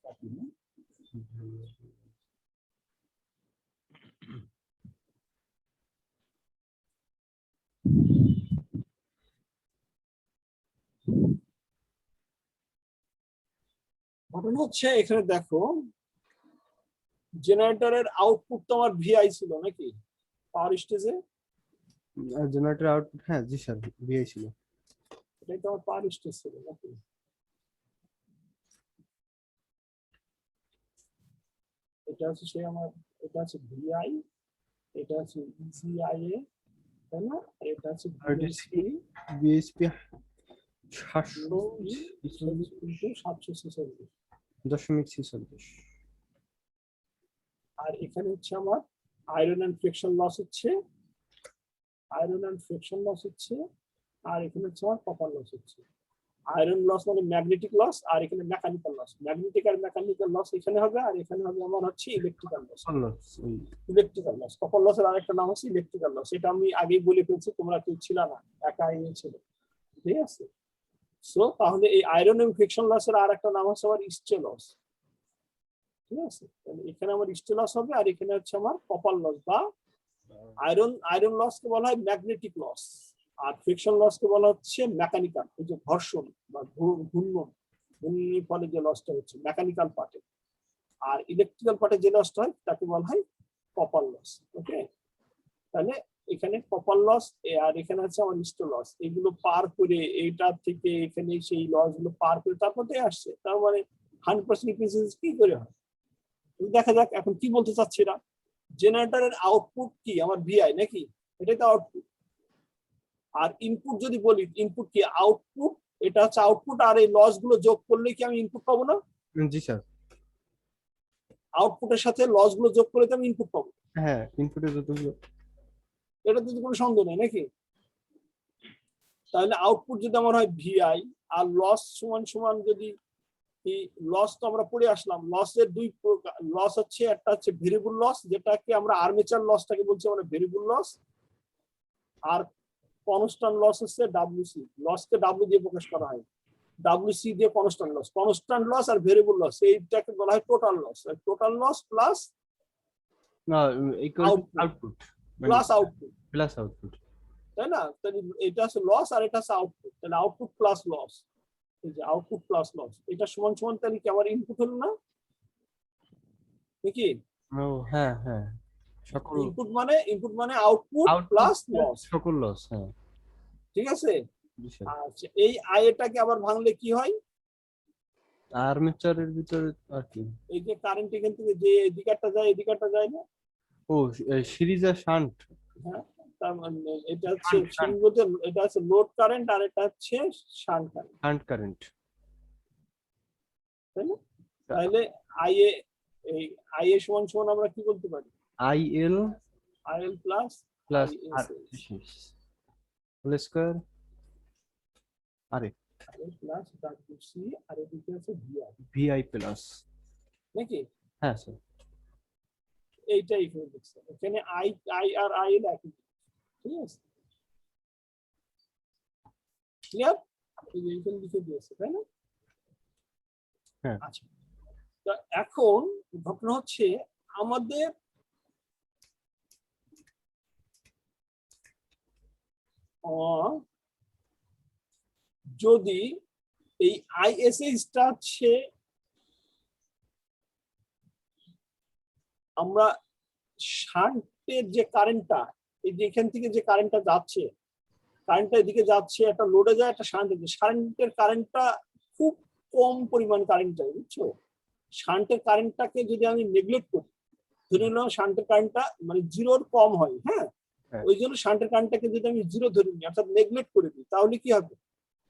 কাটি না। ঘটনা হচ্ছে এখানে দেখো, জেনারেটরের আউটপুট তো আমার ভিআই ছিল নাকি, পাওয়ার স্টেজে, জেনারেটর আউটপুট, হ্যাঁ জি স্যার ভিআই ছিল। এটাই তো আমার পাওয়ার স্টেজ ছিল নাকি, এটা হচ্ছে সে আমার, এটা আছে ভিআই, এটা আছে ইজিআইএ, তাই না, আর এটা আছে বিএসপি বিএসপি 746.46। আর এখানে হচ্ছে আমার আয়রন এন্ড ফ্রিকশন লস হচ্ছে, আয়রন এন্ড ফ্রিকশন লস হচ্ছে, আর এখানে হচ্ছে আমার কপার লস হচ্ছে। আয়রন লস মানে ম্যাগনেটিক লস, আর এখানে মেকানিক্যাল লস, ম্যাগনেটিক আর মেকানিক্যাল লস এখানে হবে, আর এখানে হবে আমার হচ্ছে electrical loss. Electrical loss, copper লসের আরেকটা নাম হচ্ছে ইলেকট্রিক্যাল লস, এটা আমি আগেই বলে ফেলছি, তোমরা কেউ ছিল না, একাই ছিল, ঠিক আছে? সো তাহলে এই আয়রন এবং ফ্রিকশন লসের আর একটা নাম হচ্ছে আবার স্ট্রে লস, ঠিক আছে, তাহলে এখানে আমার স্টিল লস হবে, আর এখানে হচ্ছে আমার কপার লস বা আয়রন লসকে বলা হয় ম্যাগনেটিক লস, আর ফ্রিকশন লসকে বলা হচ্ছে মেকানিক্যাল, ওই যে ঘর্ষণ বা ঘূর্ণনের ফলে যে লসটা হচ্ছে মেকানিক্যাল পার্টে, আর ইলেকট্রিক্যাল পার্টে যে লসটা হয় তাকে বলা হয় কপার লস। ওকে, তাহলে এখানে কপার লস আর এখানে আছে আমার স্টিল লস, এগুলো পার করে এইটা থেকে এখানে সেই লস গুলো পার করে তারপরে আসছে, তার মানে 100% এফিসিয়েন্সি কি করে হয় দেখা যাক। এখন কি বলতে চাচ্ছি এরা, জেনারেটরের আউটপুট কি আমার ভিআই নাকি, এটাই তো আউটপুট। আর ইনপুট যদি বলি, ইনপুট কি আউটপুট, এটা হচ্ছে আউটপুট, আর এই লস গুলো যোগ করলে কি আমি ইনপুট পাবো না? জি স্যার। আউটপুটের সাথে লস গুলো যোগ করলে তো আমি ইনপুট পাবো, হ্যাঁ, ইনপুটে যতগুলো। এটা তো কোনো সন্দেহ নেই নাকি। তাহলে আউটপুট যদি আমার হয় ভিআই, আর লস সমান সমান যদি লস, তো আমরা পড়ে আসলাম লসের দুই প্রকার লস হচ্ছে, একটা হচ্ছে ভেরিয়েবল লস, যেটাকে আমরা আর্মেচার লসটাকে বলছি আমরা ভেরিয়েবল লস, আর কনস্ট্যান্ট লস হচ্ছে ডাব্লিউসি, লসকে ডাব্লিউ দিয়ে প্রকাশ করা হয়, ডাব্লিউসি দিয়ে কনস্ট্যান্ট লস আর ভেরিয়েবল লস এইটাকে বলা হয় total loss, total loss plus output plus output, plus output. তাই না? তাহলে এটা হচ্ছে লস আর এটা হচ্ছে আউটপুট, তাহলে আউটপুট প্লাস লস, এই যে আউটপুট প্লাস লস, এটা সমান সমান তাহলে কি আমার ইনপুট হলো না নাকি? ও হ্যাঁ হ্যাঁ, সকল ইনপুট মানে আউটপুট প্লাস লস, সকল লস। হ্যাঁ ঠিক আছে। জি স্যার। আচ্ছা, এই আইএটাকে আবার ভাঙলে কি হয়, আর্মেচারের ভিতরে আর কি, এই যে কারেন্ট এখান থেকে যে এদিকটা যায় এদিকটা যায় না, ও সিরিজ আর শান্ট। হ্যাঁ, তার মানে এটা হচ্ছে এটা হচ্ছে লোড কারেন্ট আর এটা হচ্ছে শান্ট কারেন্ট, কারেন্ট। তাই না? তাহলে আইএ, এই আইএ সমান সমান আমরা কি বলতে পারি, আইএল আইএল প্লাস প্লাস আর হোল স্কয়ার আরে আইএল প্লাস ডাব্লিউসি, আর এদিকে আছে ভিআই, ভিআই প্লাস নাকি? হ্যাঁ স্যার। এইটাই এখানে লিখছে, এখানে আই আর আইএল একই, ঠিক আছে, ক্লিয়ার? এই যে এখানে লিখে দিয়েছে, তাই না? হ্যাঁ। আচ্ছা, তো এখন ঘটনা হচ্ছে আমাদের যদি এই আইএসএইচটা হচ্ছে আমরা শান্টের যে কারেন্টটা, এই যে এখান থেকে যে কারেন্টটা যাচ্ছে, কারেন্টটা এদিকে যাচ্ছে, একটা লোডে যায় একটা শান্টের কারেন্টটা খুব কম পরিমাণ কারেন্ট যায়, বুঝছো? শান্টের কারেন্টটাকে যদি আমি নেগলেক্ট করি, ধরে নিলাম শান্টের কারেন্টটা মানে জিরোর কম হয়, হ্যাঁ, ওই জন্য শান্টের কারেন্টটাকে যদি আমি জিরো ধরে নিই অর্থাৎ নেগলেক্ট করে দিই, তাহলে কি হবে,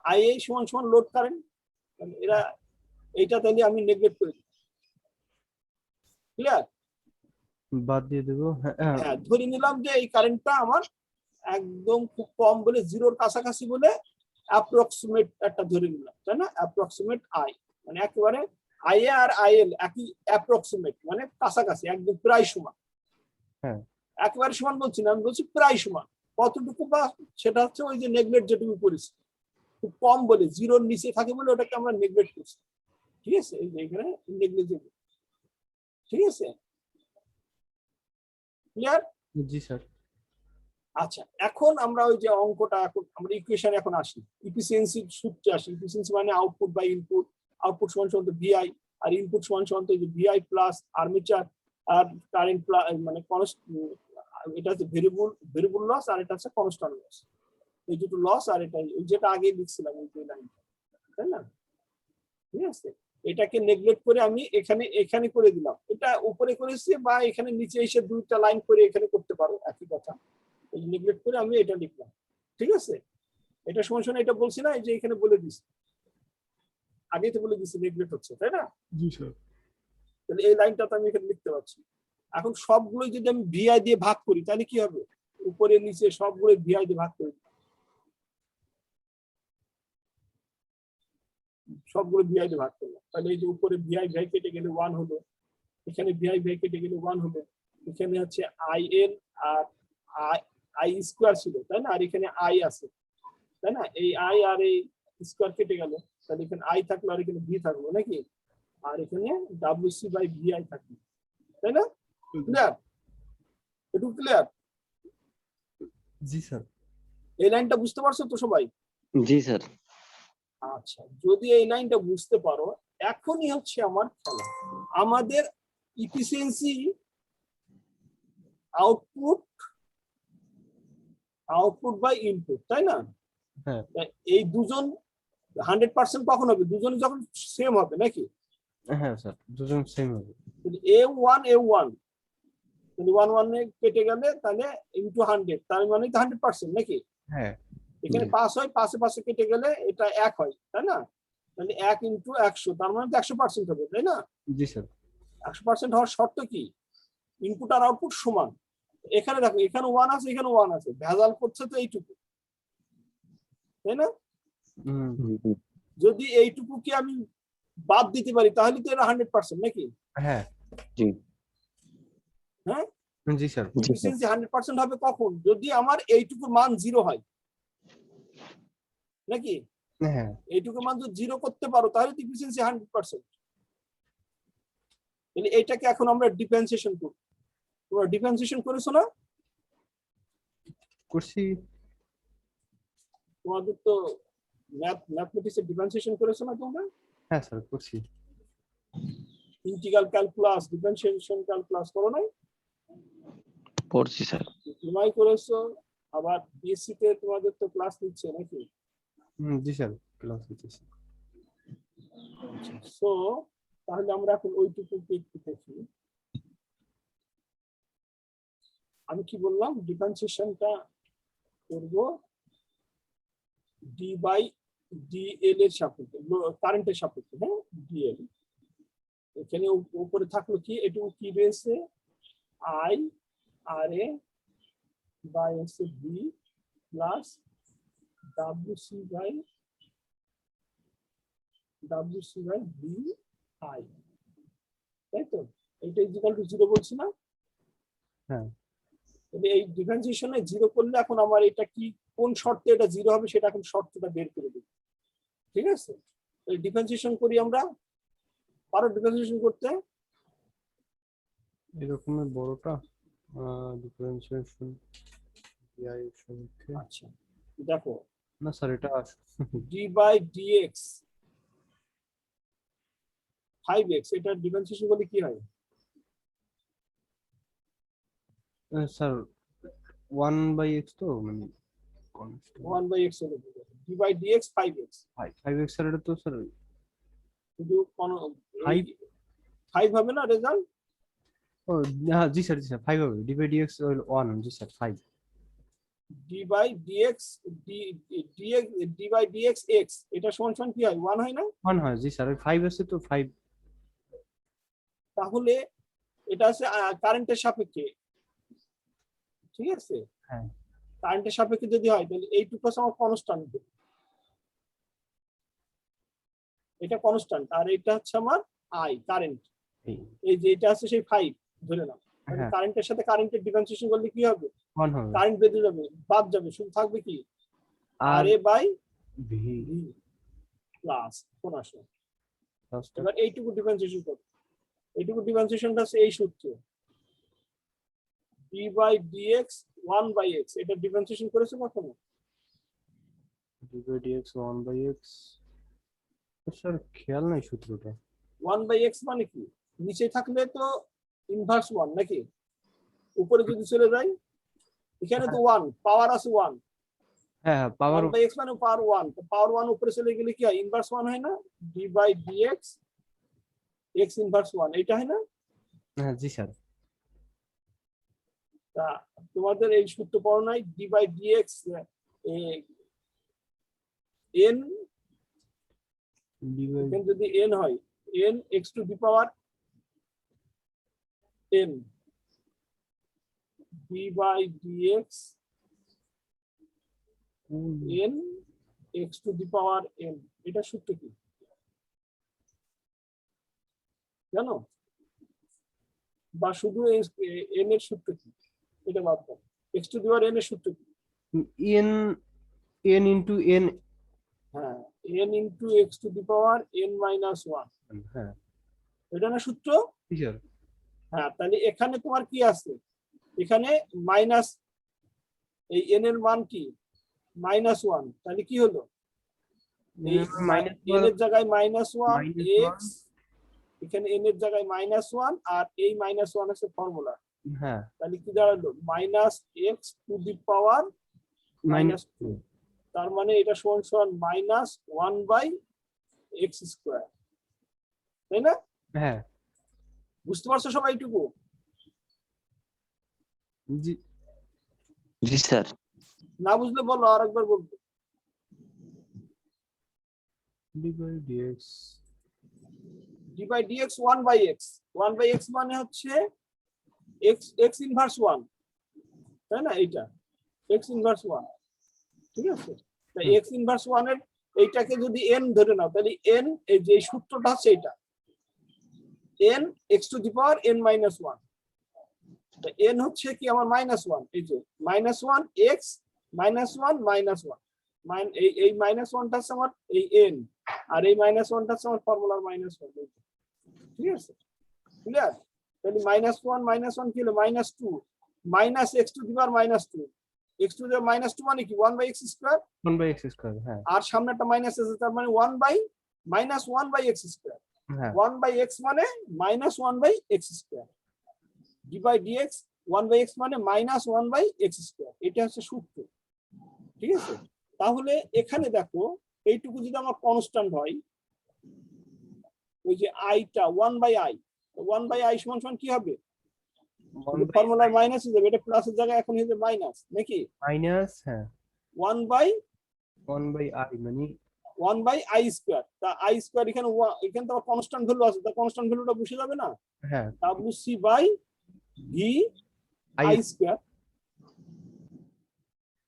আইএ সমান সমান লোড কারেন্ট, এরা এইটা তাহলে আমি নেগলেক্ট করে দিই, ক্লিয়ার? বাদ দিয়ে দেবো। হ্যাঁ, ধরে নিলাম যে এই কারেন্টটা আমার একদম খুব কম বলে জিরোর কাছাকাছি বলে অ্যাপ্রক্সিমেট একটা ধরে নিলাম, তাই না? অ্যাপ্রক্সিমেট আই মানে একেবারে আইএ আর আইএল একই, অ্যাপ্রক্সিমেট মানে কাছাকাছি একদম প্রায় সমান। হ্যাঁ, একেবারে সমান বলছি না, আমি বলছি প্রায় সমান, কতটুকু বা সেটা হচ্ছে ওই যে নেগলেক্ট যেটুকু করেছি, খুব কম বলে জিরোর নিচে থাকে বলে ওটাকে আমরা নেগলেক্ট করছি, ঠিক আছে, এই যে এখানে নেগলিজেবল, ঠিক আছে, ক্লিয়ার? জি স্যার। আচ্ছা, এখন আমরা ওই যে অঙ্কটা, এখন আমরা ইকুয়েশন এখন আসি, ইফিসিয়েন্সি সূত্রে আসি। ইফিসিয়েন্সি মানে আউটপুট বাই ইনপুট, আউটপুট সমান সমান তো ভিআই, আর ইনপুট সমান সমান তো ভিআই প্লাস আর্মেচার আর কারেন্ট প্লাস মানে এটা হচ্ছে ভেরিয়েবল লস, আর এটা হচ্ছে কনস্ট্যান্ট লস, এই দুটো লস, আর এটা যেটা আগে লিখছিলাম এই যে লাইন, তাই না? ঠিক আছে, এটাকে নেগলেক্ট করে আমি এখানে করে দিলাম, এটা উপরে করেছি বা এখানে নিচে এসে দুইটা লাইন করে এখানে করতে পারো, একই কথা, এই নেগলেক্ট করে আমি এটা লিখলাম, ঠিক আছে? এটা সমান সমান এটা বলছি না, এই যে এখানে বলে দিছি, আগেই তো বলে দিছি নেগলেক্ট হচ্ছে, তাই না? জি স্যার। তাহলে এই লাইনটা তো আমি এখানে লিখতে পারছি। এখন সবগুলো যদি আমি ভিআই দিয়ে ভাগ করি তাহলে কি হবে, উপরে নিচে সবগুলো ভিআই দিয়ে ভাগ করি, সবগুলো ভিআই দিয়ে ভাগ করলাম, তাহলে এই যে উপরে ভিআই ভাই কেটে গেলে 1 হলো, এখানে ভিআই ভাই কেটে গেলে 1 হলো, এখানে হচ্ছে আইএল আর আই স্কোয়ার ছিল, তাই না? আর এখানে আই আছে, তাই না? এই আই আর এই স্কোয়ার কেটে গেল, তাহলে এখানে আই থাকলো আর এখানে ভি থাকলো নাকি? আর এখানে WC বাই VI থাকবে, তাই না? ক্লিয়ার? একটু ক্লিয়ার? জি স্যার। এই লাইনটা বুঝতে পারছো তো সবাই? জি স্যার। আচ্ছা, যদি এই লাইনটা বুঝতে পারো, এখনই হচ্ছে আমার খেলা। আমাদের ইফিসিয়েন্সি আউটপুট বাই ইনপুট, তাই না? হ্যাঁ। এই দুজন 100% কখন হবে? দুজনে যখন সেম হবে নাকি? হ্যাঁ স্যার, দুজন সেম হবে। A1 যদি 1 এ কেটে গেলে তাহলে ইনটু 100, তার মানে তো 100% নাকি? হ্যাঁ। এখানে 5 হয়, 5 কেটে গেলে এটা 1 হয়, তাই না? তাহলে 1 ইনটু 100, তার মানে তো 100% হবে, তাই না? জি স্যার। 100% হওয়ার শর্ত কি? ইনপুট আর আউটপুট সমান। এখানে দেখো, এখানে 1 আছে, এখানে 1 আছে, ভেজাল করছে তো এইটুকু, তাই না? যদি এইটুকু কি আমি বাদ দিতে পারি তাহলে তো এটা 100% নাকি? হ্যাঁ। জি। হ্যাঁ, জি স্যার। এফিসিয়েন্সি 100% হবে কখন? যদি আমার এইটুকুর মান 0 হয়, নাকি? হ্যাঁ। এইটুকুর মান যদি 0 করতে পারো তাহলে তো এফিসিয়েন্সি 100%। তাহলে এইটাকে এখন আমরা ডিফারেন্সিয়েশন করব। তোমরা ডিফারেন্সিয়েশন করেছো না? করছি। তোমাদের তো ম্যাথমেটিক্সে ডিফারেন্সিয়েশন করেছো না তোমরা? হ্যাঁ স্যার, করছি। ইন্টিগ্রাল ক্যালকুলাস, ডিফারেন্সিয়েশন ক্যালকুলাস করো নাই? পড়ছি স্যার। ডিপ্লোমাই করেছো, আবার বিএসসি তে তোমাদের তো ক্লাস নিচ্ছে নাকি? জি স্যার, ক্লাস হইতেছে। সো তাহলে আমরা এখন ওইটুকু একটু দেখি। আমি কি বললাম? ডিফারেন্সিয়েশনটা করব ডি বাই ডিএল এর সাপেক্ষে, কারেন্টের সাপেক্ষে। হ্যাঁ, ডিএল। এখানে উপরে থাকলো কি? এটুকু কি রয়েছে? I R A by S B plus W C by B I, তাই তো? এটা ইকুয়াল টু 0 বলছি না? হ্যাঁ। তবে এই ডিফারেন্সিয়েশনে 0 করলে এখন আমার এটা কি, কোন শর্তে এটা 0 হবে সেটা এখন শর্তটা বের করে দেব। ঠিক আছে, এই ডিফারেন্সিয়েশন করি আমরা। পারো ডিফারেন্সিয়েশন করতে? এরকমের বড়টা ডিফারেন্সিয়েশন ডিআই সঙ্গে। আচ্ছা, দেখো, না স্যার, এটা ডি বাই ডিএক্স 5x, এটা ডিফারেন্সিয়েশন করলে কি হয়? স্যার 1/x তো মানে 1/x হলো D by dx 5x। 5x sir, এটা তো স্যার শুধু 5। 5 হবে না রেজাল্ট? ও হ্যাঁ, জি স্যার, জি স্যার 5 হবে। d/dx হলো 1। জি sir 5। D by D X D by D X X, এটা সমান সমান কি হয়? 1 হয় না? 1 হয়। জি স্যার, 5 আছে তো 5। তাহলে এটা আছে কারেন্টের সাপেক্ষে, ঠিক আছে? হ্যাঁ। কারেন্টের সাপেক্ষে যদি হয় তাহলে এইটুকু আমার কনস্ট্যান্ট, এটা কনস্ট্যান্ট, আর এটা হচ্ছে আমার আই কারেন্ট। এই যে এটা আছে সেই 5 ধরে নাও, তাহলে হ্যাঁ। কারেন্টের সাথে কারেন্টের ডিফারেন্সিয়েশন করলে কি হবে? 1 হবে। কারেন্ট বেঁধে যাবে, বাদ যাবে, শুধু থাকবে কি? আর এ বাই ভি প্লাস কোন আসে। প্লাস। এবার এইটুকু ডিফারেন্সিয়েশন করো। এইটুকু ডিফারেন্সিয়েশনটা আছে এই সূত্র, d বাই dx 1/x। এটা ডিফারেন্সিয়েশন করেছো কখনো? d/dx 1/x স্যার, খেয়াল নাই সূত্রটা। 1/x মানে কি? নিচে থাকলে তো ইনভার্স 1 নাকি? উপরে যদি চলে যাই, এখানে তো 1 পাওয়ার আছে 1। হ্যাঁ, পাওয়ার 1/x মানে পাওয়ার 1, তো পাওয়ার 1 উপরে চলে গেলে কি হয়? ইনভার্স 1 হয় না? d by dx x inverse 1, এটা হয় না? হ্যাঁ। জি স্যার। তা তোমাদের এই সূত্র পড়ো নাই? d বাই dx n, এখানে যদি n হয়, n x to the power n d by dx n x to the power n, এটা সূত্র কি জানো? বা শুধু n এর সূত্র কি, এটা বাদ দাও। x to the power n এর সূত্র কি? n into n। হ্যাঁ, n into x to the power n minus 1। হ্যাঁ। এটা না সূত্র? জি স্যার। হ্যাঁ, তাহলে এখানে তোমার কি আছে? এখানে মাইনাস, এই n এর মান কি -1, তাহলে কি হলো? এই n এর জায়গায় -1 x, এখানে n এর জায়গায় -1 আর এই -1 আছে ফর্মুলা। হ্যাঁ, তাহলে কি দাঁড়ালো? -x⁻²। তার মানে এটা সমান সমান -1/x², তাই না? হ্যাঁ, বুঝতে পারছো সবাই এইটুকু? জি জি স্যার। না বুঝলে বলো, আরেকবার বলবো। d/dx d/dx 1/x, 1/x মানে হচ্ছে x ইনভার্স 1, তাই না? এইটা x ইনভার্স 1, ঠিক আছে? তাই x ইনভার্স 1 এর এইটাকে যদি n ধরে নাও, তাহলে n, এই যে সূত্রটা আছে এটা n x⁻n−1, তা n হচ্ছে কি আমার -1, এই যে -1 x -1 -1 এই -1টা আছে আমার এই n, আর এই -1টা আছে আমার ফর্মুলার -1, ঠিক আছে? ক্লিয়ার? তাহলে -1 কি হলো? -2 x⁻−2, x⁻−2 মানে কি 1/x², 1/x²। হ্যাঁ, আর সামনেটা মাইনাস আছে, তার মানে 1/-1/x²। হ্যাঁ, 1/x মানে -1/x², d/dx 1/x মানে -1/x², এটা হচ্ছে সূত্র, ঠিক আছে? তাহলে এখানে দেখো, এইটুকু যদি আমার কনস্ট্যান্ট হয়, ওই যে আইটা 1/i, 1/i সমান কি হবে? ফর্মুলার মাইনাস হয়ে যাবে, এটা প্লাসের জায়গায় এখন হয়ে যাবে মাইনাস, নাকি? মাইনাস, হ্যাঁ, 1/i মানে 1/i²। তা i² এখানে এখানে তো কনস্ট্যান্ট ভ্যালু আছে, তা কনস্ট্যান্ট ভ্যালুটা বসে যাবে না? হ্যাঁ, wc/v(i²),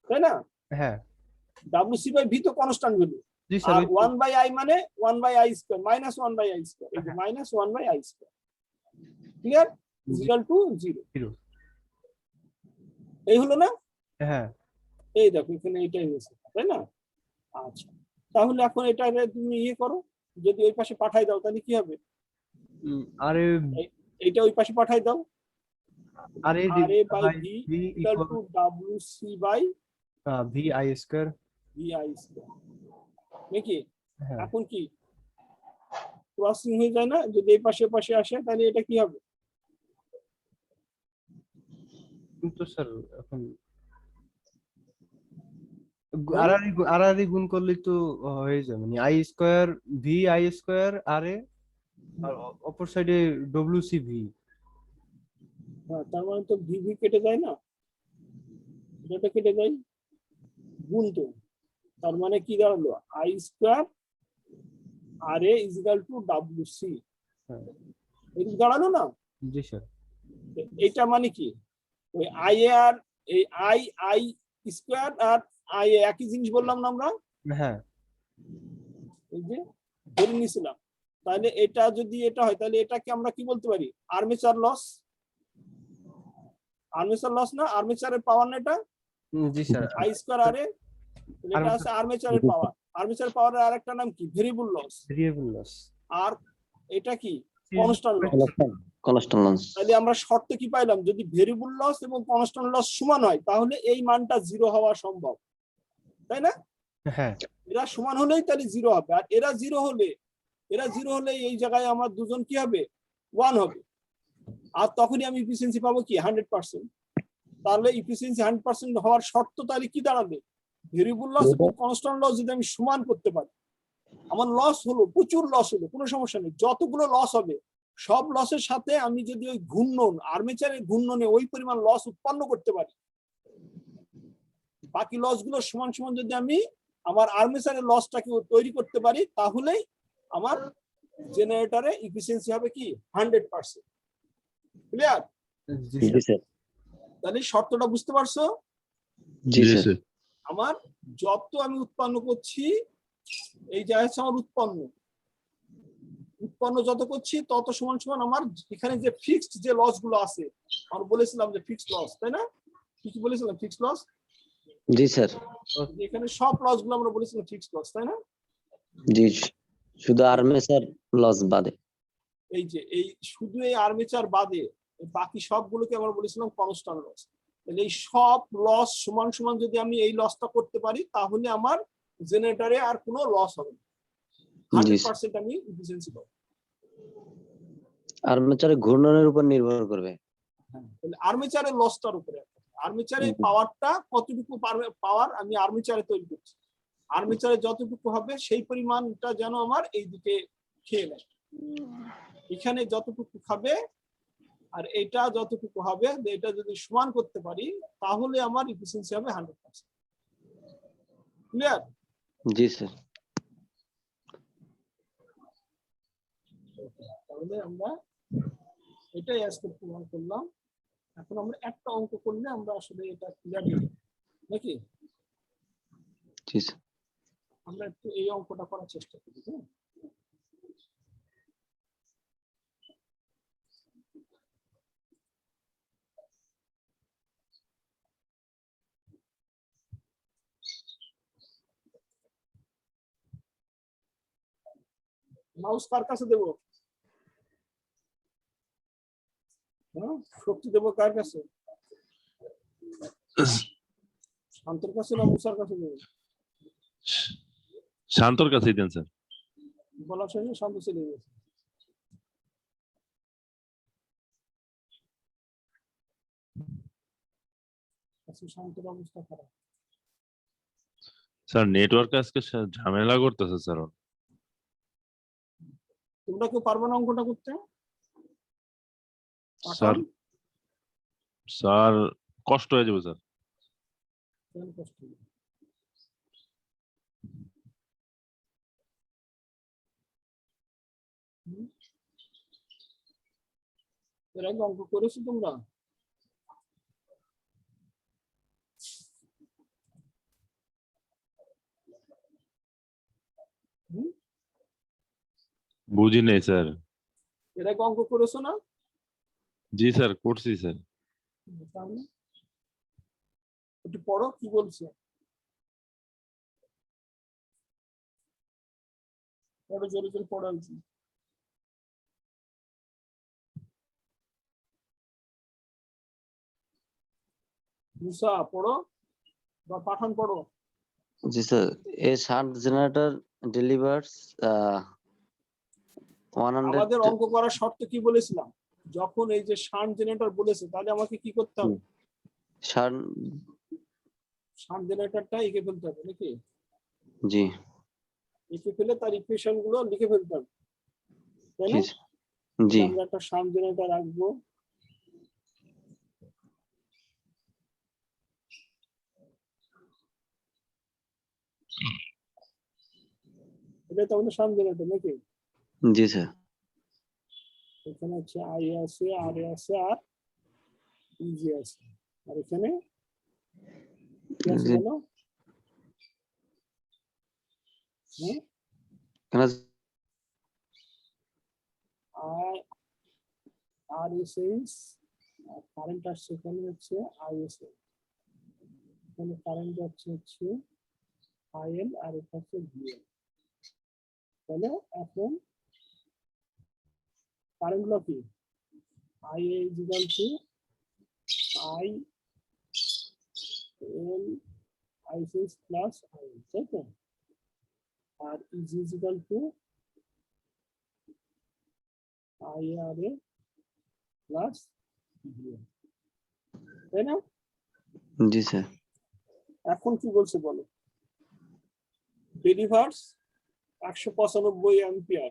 তাই না? হ্যাঁ, wc/v তো কনস্ট্যান্ট ভ্যালু, জি স্যার। আর 1/i মানে 1/i², -1/i², এই যে -1/i², ক্লিয়ার? ইকুয়াল টু 0, এই হলো না? হ্যাঁ, এই দেখো এখানে এটাই হয়েছে, তাই না? আচ্ছা, তাহলে এখন এটা তুমি ইয়ে করো, যদি ওই পাশে পাঠাই দাও তাহলে কি হবে? আরে এইটা ওই পাশে পাঠাই দাও, আরে RA/V ইকুয়াল টু WC/VI², নাকি? হ্যাঁ, এখন কি ক্রসিং হয়ে যায় না? যদি এই পাশে পাশে আসে তাহলে এটা কি হবে? কিন্তু স্যার এখন আড়াআড়ি গুণ করলে তো হয়ে যায়, মানে i²v(i²) আর অপর সাইডে wc/v। হ্যাঁ, তার মানে তো VV কেটে যায় না, এটা কেটে যায়, গুণ তো, তার মানে কি দাঁড়ালো? i² RA equal to WC, হ্যাঁ, এটা দাঁড়ালো না? জি স্যার। এটা মানে কি, ওই আই আর এই i² আর i একই জিনিস বললাম না আমরা, হ্যাঁ, এই যে ধরে নিয়েছিলাম। তাহলে এটা যদি এটা হয়, তাহলে এটাকে আমরা কি বলতে পারি? আর্মেচার লস, না? আর্মেচারের পাওয়ার না এটা, জি স্যার। i² RA, এটা আছে আর্মেচারের পাওয়ার। আর্মেচার পাওয়ারের আরেকটা নাম কি? Variable loss. আর এটা কি? Constant loss. তাহলে আমরা শর্ত কি পাইলাম? যদি ভেরিয়েবল লস এবং কনস্ট্যান্ট লস সমান হয়, তাহলে এই মানটা 0 হওয়া সম্ভব, তাই না? হ্যাঁ, এরা সমান হলেই তাহলে 0 হবে, আর এরা 0 হলে এই জায়গায় আমার দুজন কি হবে? 1 হবে, আর তখনই আমি ইফিসিয়েন্সি পাবো কি? 100%। তাহলে ইফিসিয়েন্সি 100% হওয়ার শর্ত তাহলে কি দাঁড়াবে? ভেরিয়েবল লস এবং কনস্ট্যান্ট লস যদি আমি সমান করতে পারি, আমার লস হলো, প্রচুর লস হলো, কোনো সমস্যা নেই, যতগুলো লস হবে সব লসের সাথে আমি যদি ওই ঘূর্ণন, আর্মেচারের ঘূর্ণনে ওই পরিমাণ লস উৎপন্ন করতে পারি, বাকি লস গুলো সমান সমান যদি আমি আমার আর্মেচারের লসটাকে তৈরি করতে পারি, তাহলেই আমার জেনারেটরে ইফিসিয়েন্সি হবে কি? 100%। ক্লিয়ার? জি জি স্যার। স্যার। তাহলে শর্তটা বুঝতে পারছো? জি স্যার। আমার যত আমি উৎপন্ন করছি, এই যে আছে আমার উৎপন্ন যত করছি তত সমান সমান আমার এখানে যে ফিক্সড যে লস গুলো আছে, আমরা বলেছিলাম যে ফিক্সড লস, তাই না? কি বলেছিলাম? Fixed loss. জি স্যার। এখানে সব লস গুলো আমরা বলেছিলাম ফিক্সড লস, তাই না? জি, শুধু আর্মেচার লস বাদে। এই যে এই শুধু এই আর্মেচার বাদে বাকি সবগুলোকে আমরা বলেছিলাম কনস্ট্যান্ট লস। তাহলে এই সব লস সমান সমান যদি আমি এই লসটা করতে পারি তাহলে আমার জেনারেটরে আর কোনো লস হবে না, 100% আমি এফিসিয়েন্সি পাবো। আর্মেচারের ঘূর্ণনের উপর নির্ভর করবে। তাহলে আর্মেচারের লসটার উপরে, আর্মেচারের পাওয়ারটা কতটুকু পাওয়ার আমি আর্মেচারে তৈরি করছি, আর্মেচারে যতটুকু হবে সেই পরিমাণটা যেন আমার এই দিকে খেয়ে নেয়, এখানে যতটুকু খাবে আর এটা যতটুকু হবে, এটা যদি সমান করতে পারি তাহলে আমার এফিসিয়েন্সি হবে 100%। ক্লিয়ার? জি স্যার। তাহলে আমরা এটাই আজকে প্রমাণ করলাম। এখন আমরা একটা অঙ্ক করলে আমরা আসলে এটা ক্লিয়ার হয়ে যাবে নাকি? জি স্যার। আমরা একটু এই অঙ্কটা করার চেষ্টা করি। হ্যাঁ, মাউস কার কাছে দেবো? হ্যাঁ, শক্তি দেবো কার কাছে? শান্তর কাছে না মুসার কাছে দেবো? শান্তর কাছেই দেন স্যার। বলার সঙ্গে শান্ত চলে গেছে। শান্তের অবস্থা খারাপ। স্যার নেটওয়ার্ক আজকে ঝামেলা করতেছে স্যার। তোমরা কেউ পারবে না অঙ্কটা করতে? স্যার স্যার কষ্ট হয়ে যাবে স্যার। কেন কষ্ট হবে? এর আগে অঙ্ক করেছো তোমরা? বুঝি নেই স্যার। এর আগে অঙ্ক করেছো না? জি স্যার করছি স্যার। তাহলে একটু পড়ো কি বলছে, পড়ো জোরে জোরে পড়া উচিত। মুসা পড়ো বা পাঠান পড়ো। জি স্যার। এ শান্ট জেনারেটর ডেলিভার্স 100। আমাদের অঙ্ক করার শর্ত কি বলেছিলাম? যখন এই যে শান্ট জেনারেটর বলেছে তাহলে আমাকে কি করতে হবে? শান্ট জেনারেটরটা এঁকে ফেলতে হবে নাকি? জি। এঁকে ফেলে তার ইকুয়েশন গুলো লিখে ফেলতে হবে, তাই না? জি। আমরা একটা শান্ট জেনারেটর রাখবো। এটা তো আমাদের শান্ট জেনারেটর নাকি? জি স্যার। এখানে হচ্ছে আই আছে, আর আছে, আর ইজি আছে, আর এখানে কি আছে বলো? আর এসএস, কারেন্ট আসছে এখানে হচ্ছে আইএসএল, এখানে কারেন্ট যাচ্ছে হচ্ছে আইএল, আর এটা হচ্ছে ভিএল। তাহলে এখন কারেন্ট গুলো কি? IA is equal to I L ISIS plus IL, তাই তো? আর is equal to IRA plus VL, তাই না? জি স্যার। এখন কি বলছে বলো? ডেলিভার্স 195 অ্যাম্পিয়ার,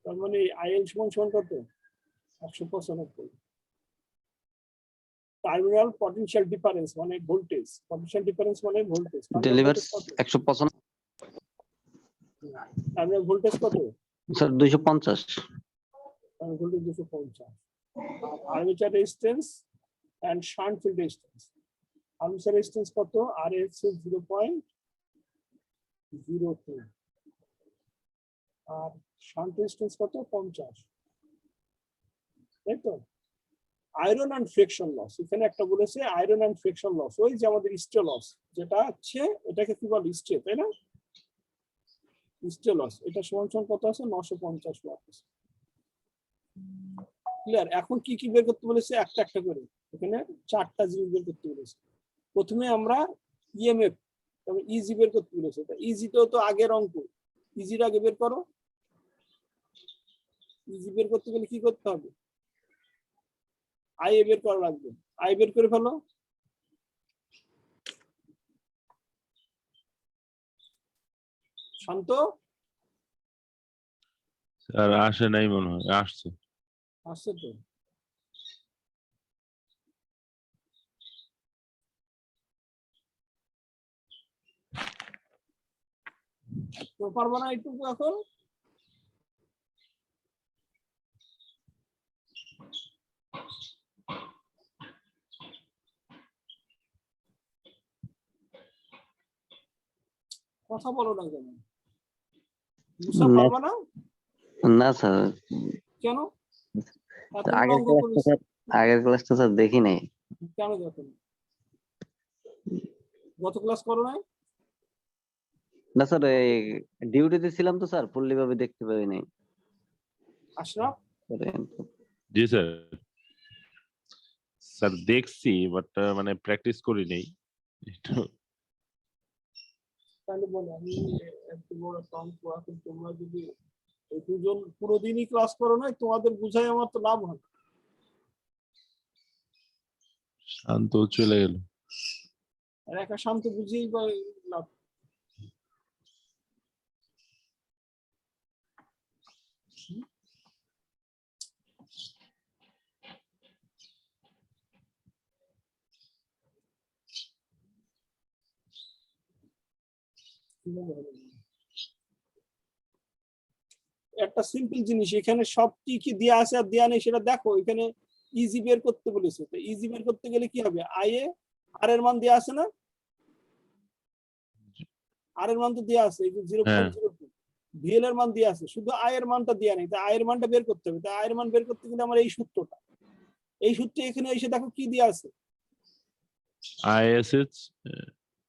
তার মানে আইএল সমান সমান কত? 195। টার্মিনাল পটেনশিয়াল ডিফারেন্স মানে ভোল্টেজ, পটেনশিয়াল ডিফারেন্স মানে ভোল্টেজ। ডেলিভার্স 155। টার্মিনাল ভোল্টেজ কত? স্যার 250। Terminal voltage 250। আর armature resistance and shunt field resistance, armature resistance কত? RS 0.02 আর শান্ট রেজিস্ট্যান্স কত? 50, তাই তো? আয়রন এন্ড ফ্রিকশন লস, এখানে একটা বলেছে আয়রন এন্ড ফ্রিকশন লস, ওই যে আমাদের স্টে লস যেটা আছে, এটাকে কি বলে? স্টে, তাই না? স্টে লস, এটা সমান সমান কত আছে? 950 ওয়াট আছে। ক্লিয়ার? এখন কি কি বের করতে বলেছে একটা একটা করে, এখানে 4টা জিনিস বের করতে বলেছে। প্রথমে আমরা ইএমএফ, তারপর ইজি বের করতে বলেছে। ইজি তো আগের অঙ্ক, ইজির আগে বের করো। ইজি বের করতে গেলে কি করতে হবে? আই বের করা লাগবে। আই বের করে ফেলো। শান্ত, স্যার আসে নাই মনে হয়, আসছে। আসছে তো। তো পারবো না এইটুকু এখন? কথা বলো না কেন? মুসা না পারবা না না স্যার, কেন? এতগুলো আগের অঙ্ক ক্লাসটা করেছি, স্যার, আগের ক্লাসটা স্যার দেখি নাই। কেন দেখো না? গত ক্লাস করো নাই? না স্যার, এই ডিউটিতে ছিলাম তো স্যার, ফুললি ভাবে দেখতে পারি নাই। আশরাফ, জি স্যার। স্যার দেখছি বাট মানে প্র্যাকটিস করি নাই একটু। তাহলে বলো, আমি এত বড় একটা অঙ্ক, এখন তোমরা যদি এই দুজন পুরো দিনই ক্লাস করো না, তোমাদের বুঝাই আমার তো লাভ হয়। শান্ত চলে গেল। আর একা শান্ত বুঝিয়েই বা লাভ। একটা সিম্পল জিনিস, এখানে সব কি কি দেয়া আছে আর দেয়া নেই সেটা দেখো। এখানে ইজি বের করতে বলেছে, তো ইজি বের করতে গেলে কি হবে? আই এ আর এর মান দেয়া আছে না? আর এর মান তো দেয়া আছে, এই যে হ্যাঁ 0.02। ভিএল এর মান দেয়া আছে, শুধু আই এর মানটা দেয়া নেই। তাই আই এর মানটা বের করতে হবে। তাই আই এর মান বের করতে গেলে আমার এই সূত্রটা, এই সূত্রে এখানে এসে দেখো কি দেয়া আছে। আইএসএস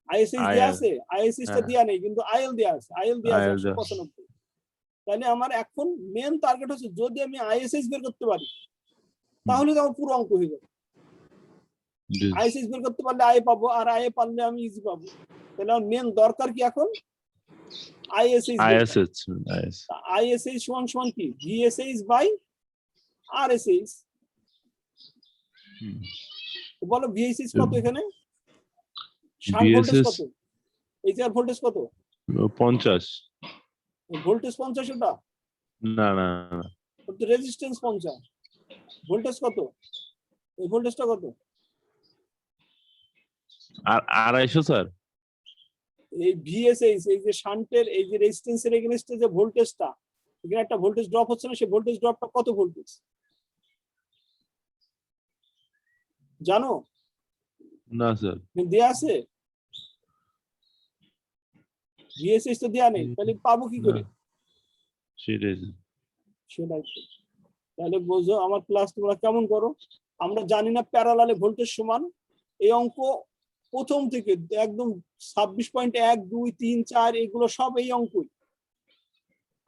আইএসএইচ দেয়া আইএল। আছে, আইএসএইচ টা হ্যাঁ দেয়া নেই, কিন্তু আইএল দেয়া আছে। আইএল দেয়া আছে আইএল 195। তাহলে আমার এখন মেন টার্গেট হচ্ছে, যদি আমি আইএসএইচ বের করতে পারি তাহলে তো আমার পুরো অঙ্ক হয়ে যাবে। আইএসএইচ বের করতে পারলে আই পাবো, আর আই পারলে আমি ইজি পাবো। তাহলে আমার মেন দরকার কি এখন? আইএসএইচ বের করা। ISS is. আইএসএইচ সমান সমান কি? ভিএসএইচ বাই আরএসএইচ। বলো ভিএসএইচ কত এখানে? শান্ট ভোল্টেজ বিএসএস কত? এইচআর ভোল্টেজ কত? 50। ভোল্টেজ 50, ওটা না না না, রেজিস্ট্যান্স 50। ভোল্টেজ কত? এই ভোল্টেজটা কত? আর 250 স্যার। এই ভিএসএইচ, এই যে শান্টের এই যে রেজিস্ট্যান্সের এগেইনস্টে যে ভোল্টেজটা, এখানে একটা ভোল্টেজ ড্রপ হচ্ছে না, সেই ভোল্টেজ ড্রপটা কত ভোল্টেজ জানো? না স্যার। দেয়া আছে? ভিএসএইচ তো দেয়া নেই, তাহলে পাবো কি করে? না সেটাই স্যার। সেটাই তো। তাহলে বোঝো আমার ক্লাস তোমরা কেমন করো। আমরা জানি না প্যারালালে ভোল্টেজ সমান। এই অঙ্ক প্রথম থেকে একদম 26.1, 2, 3, 4 এগুলো সব এই অঙ্কই।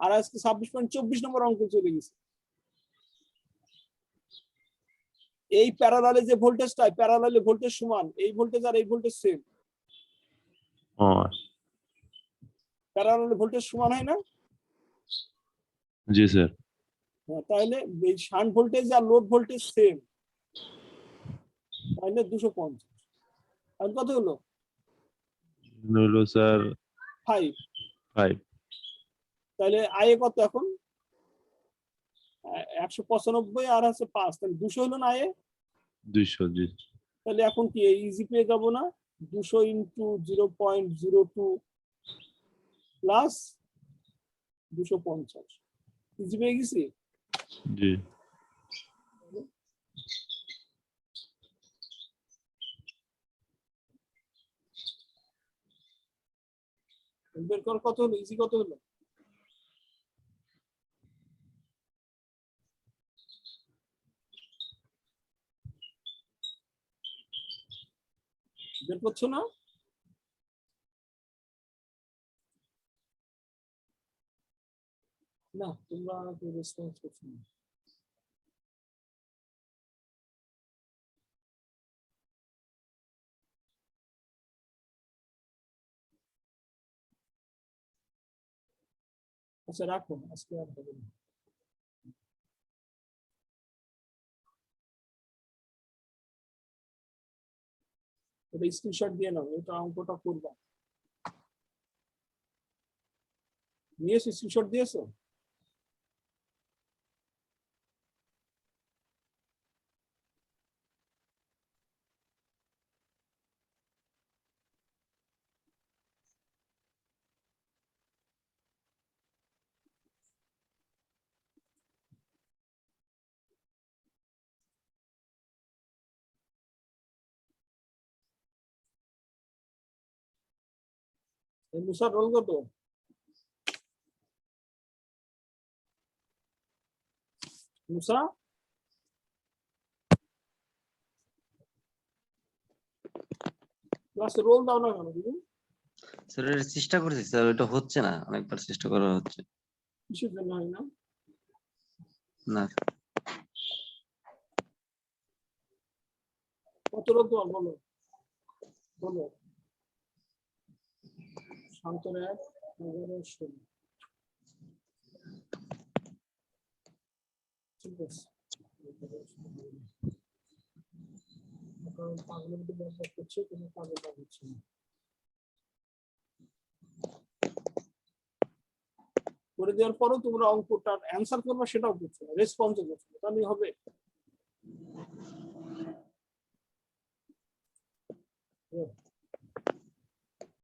আর আজকে 26.24 নম্বর অঙ্ক চলে গেছে। এই প্যারালালে যে ভোল্টেজটা, প্যারালালে ভোল্টেজ সমান, এই ভোল্টেজ আর এই ভোল্টেজ সেম। ও প্যারালালে ভোল্টেজ সমান হয় না? জি স্যার। তাহলে এই শান্ট ভোল্টেজ আর লোড ভোল্টেজ সেম, তাহলে 250। আর কত হলো? হলো স্যার 5। 5। তাহলে আই এ কত এখন? 195 আর আছে 5, তাহলে 200 হলো না আয়ে? 200 জি। তাহলে এখন কি ইজি পেয়ে যাবো না? 200 ইন্টু 0.02 প্লাস 250, ইজি পেয়ে গেছি। জি বের কর কত হলো, ইজি কত হলো? বের করছো না? না তোমরা রেসপন্স করছো না। আচ্ছা রাখুন, আজকে আর হবে না। এটা স্ক্রিনশট দিয়ে নাও, এটা অঙ্কটা করবা। নিয়েছো, স্ক্রিনশট দিয়েছো? মুসা রোল কত? মুসা ক্লাসে রোল দাও না কেন দিদি? স্যার এটা চেষ্টা করছি স্যার, ওটা হচ্ছে না, অনেকবার চেষ্টা করা হচ্ছে কিসের জন্য হয় না? না। কত রোল তোমার বলো, বলো। শান্তর 1, 11, 16। ঠিক আছে, কারণ পাগলের মধ্যে ব্যবহার করছে, কোনো পাগল হচ্ছে না। করে দেওয়ার পরও তোমরা অঙ্কটার অ্যান্সার করবে, সেটাও করছো না, রেসপন্সও করছো না, তাহলে হবে?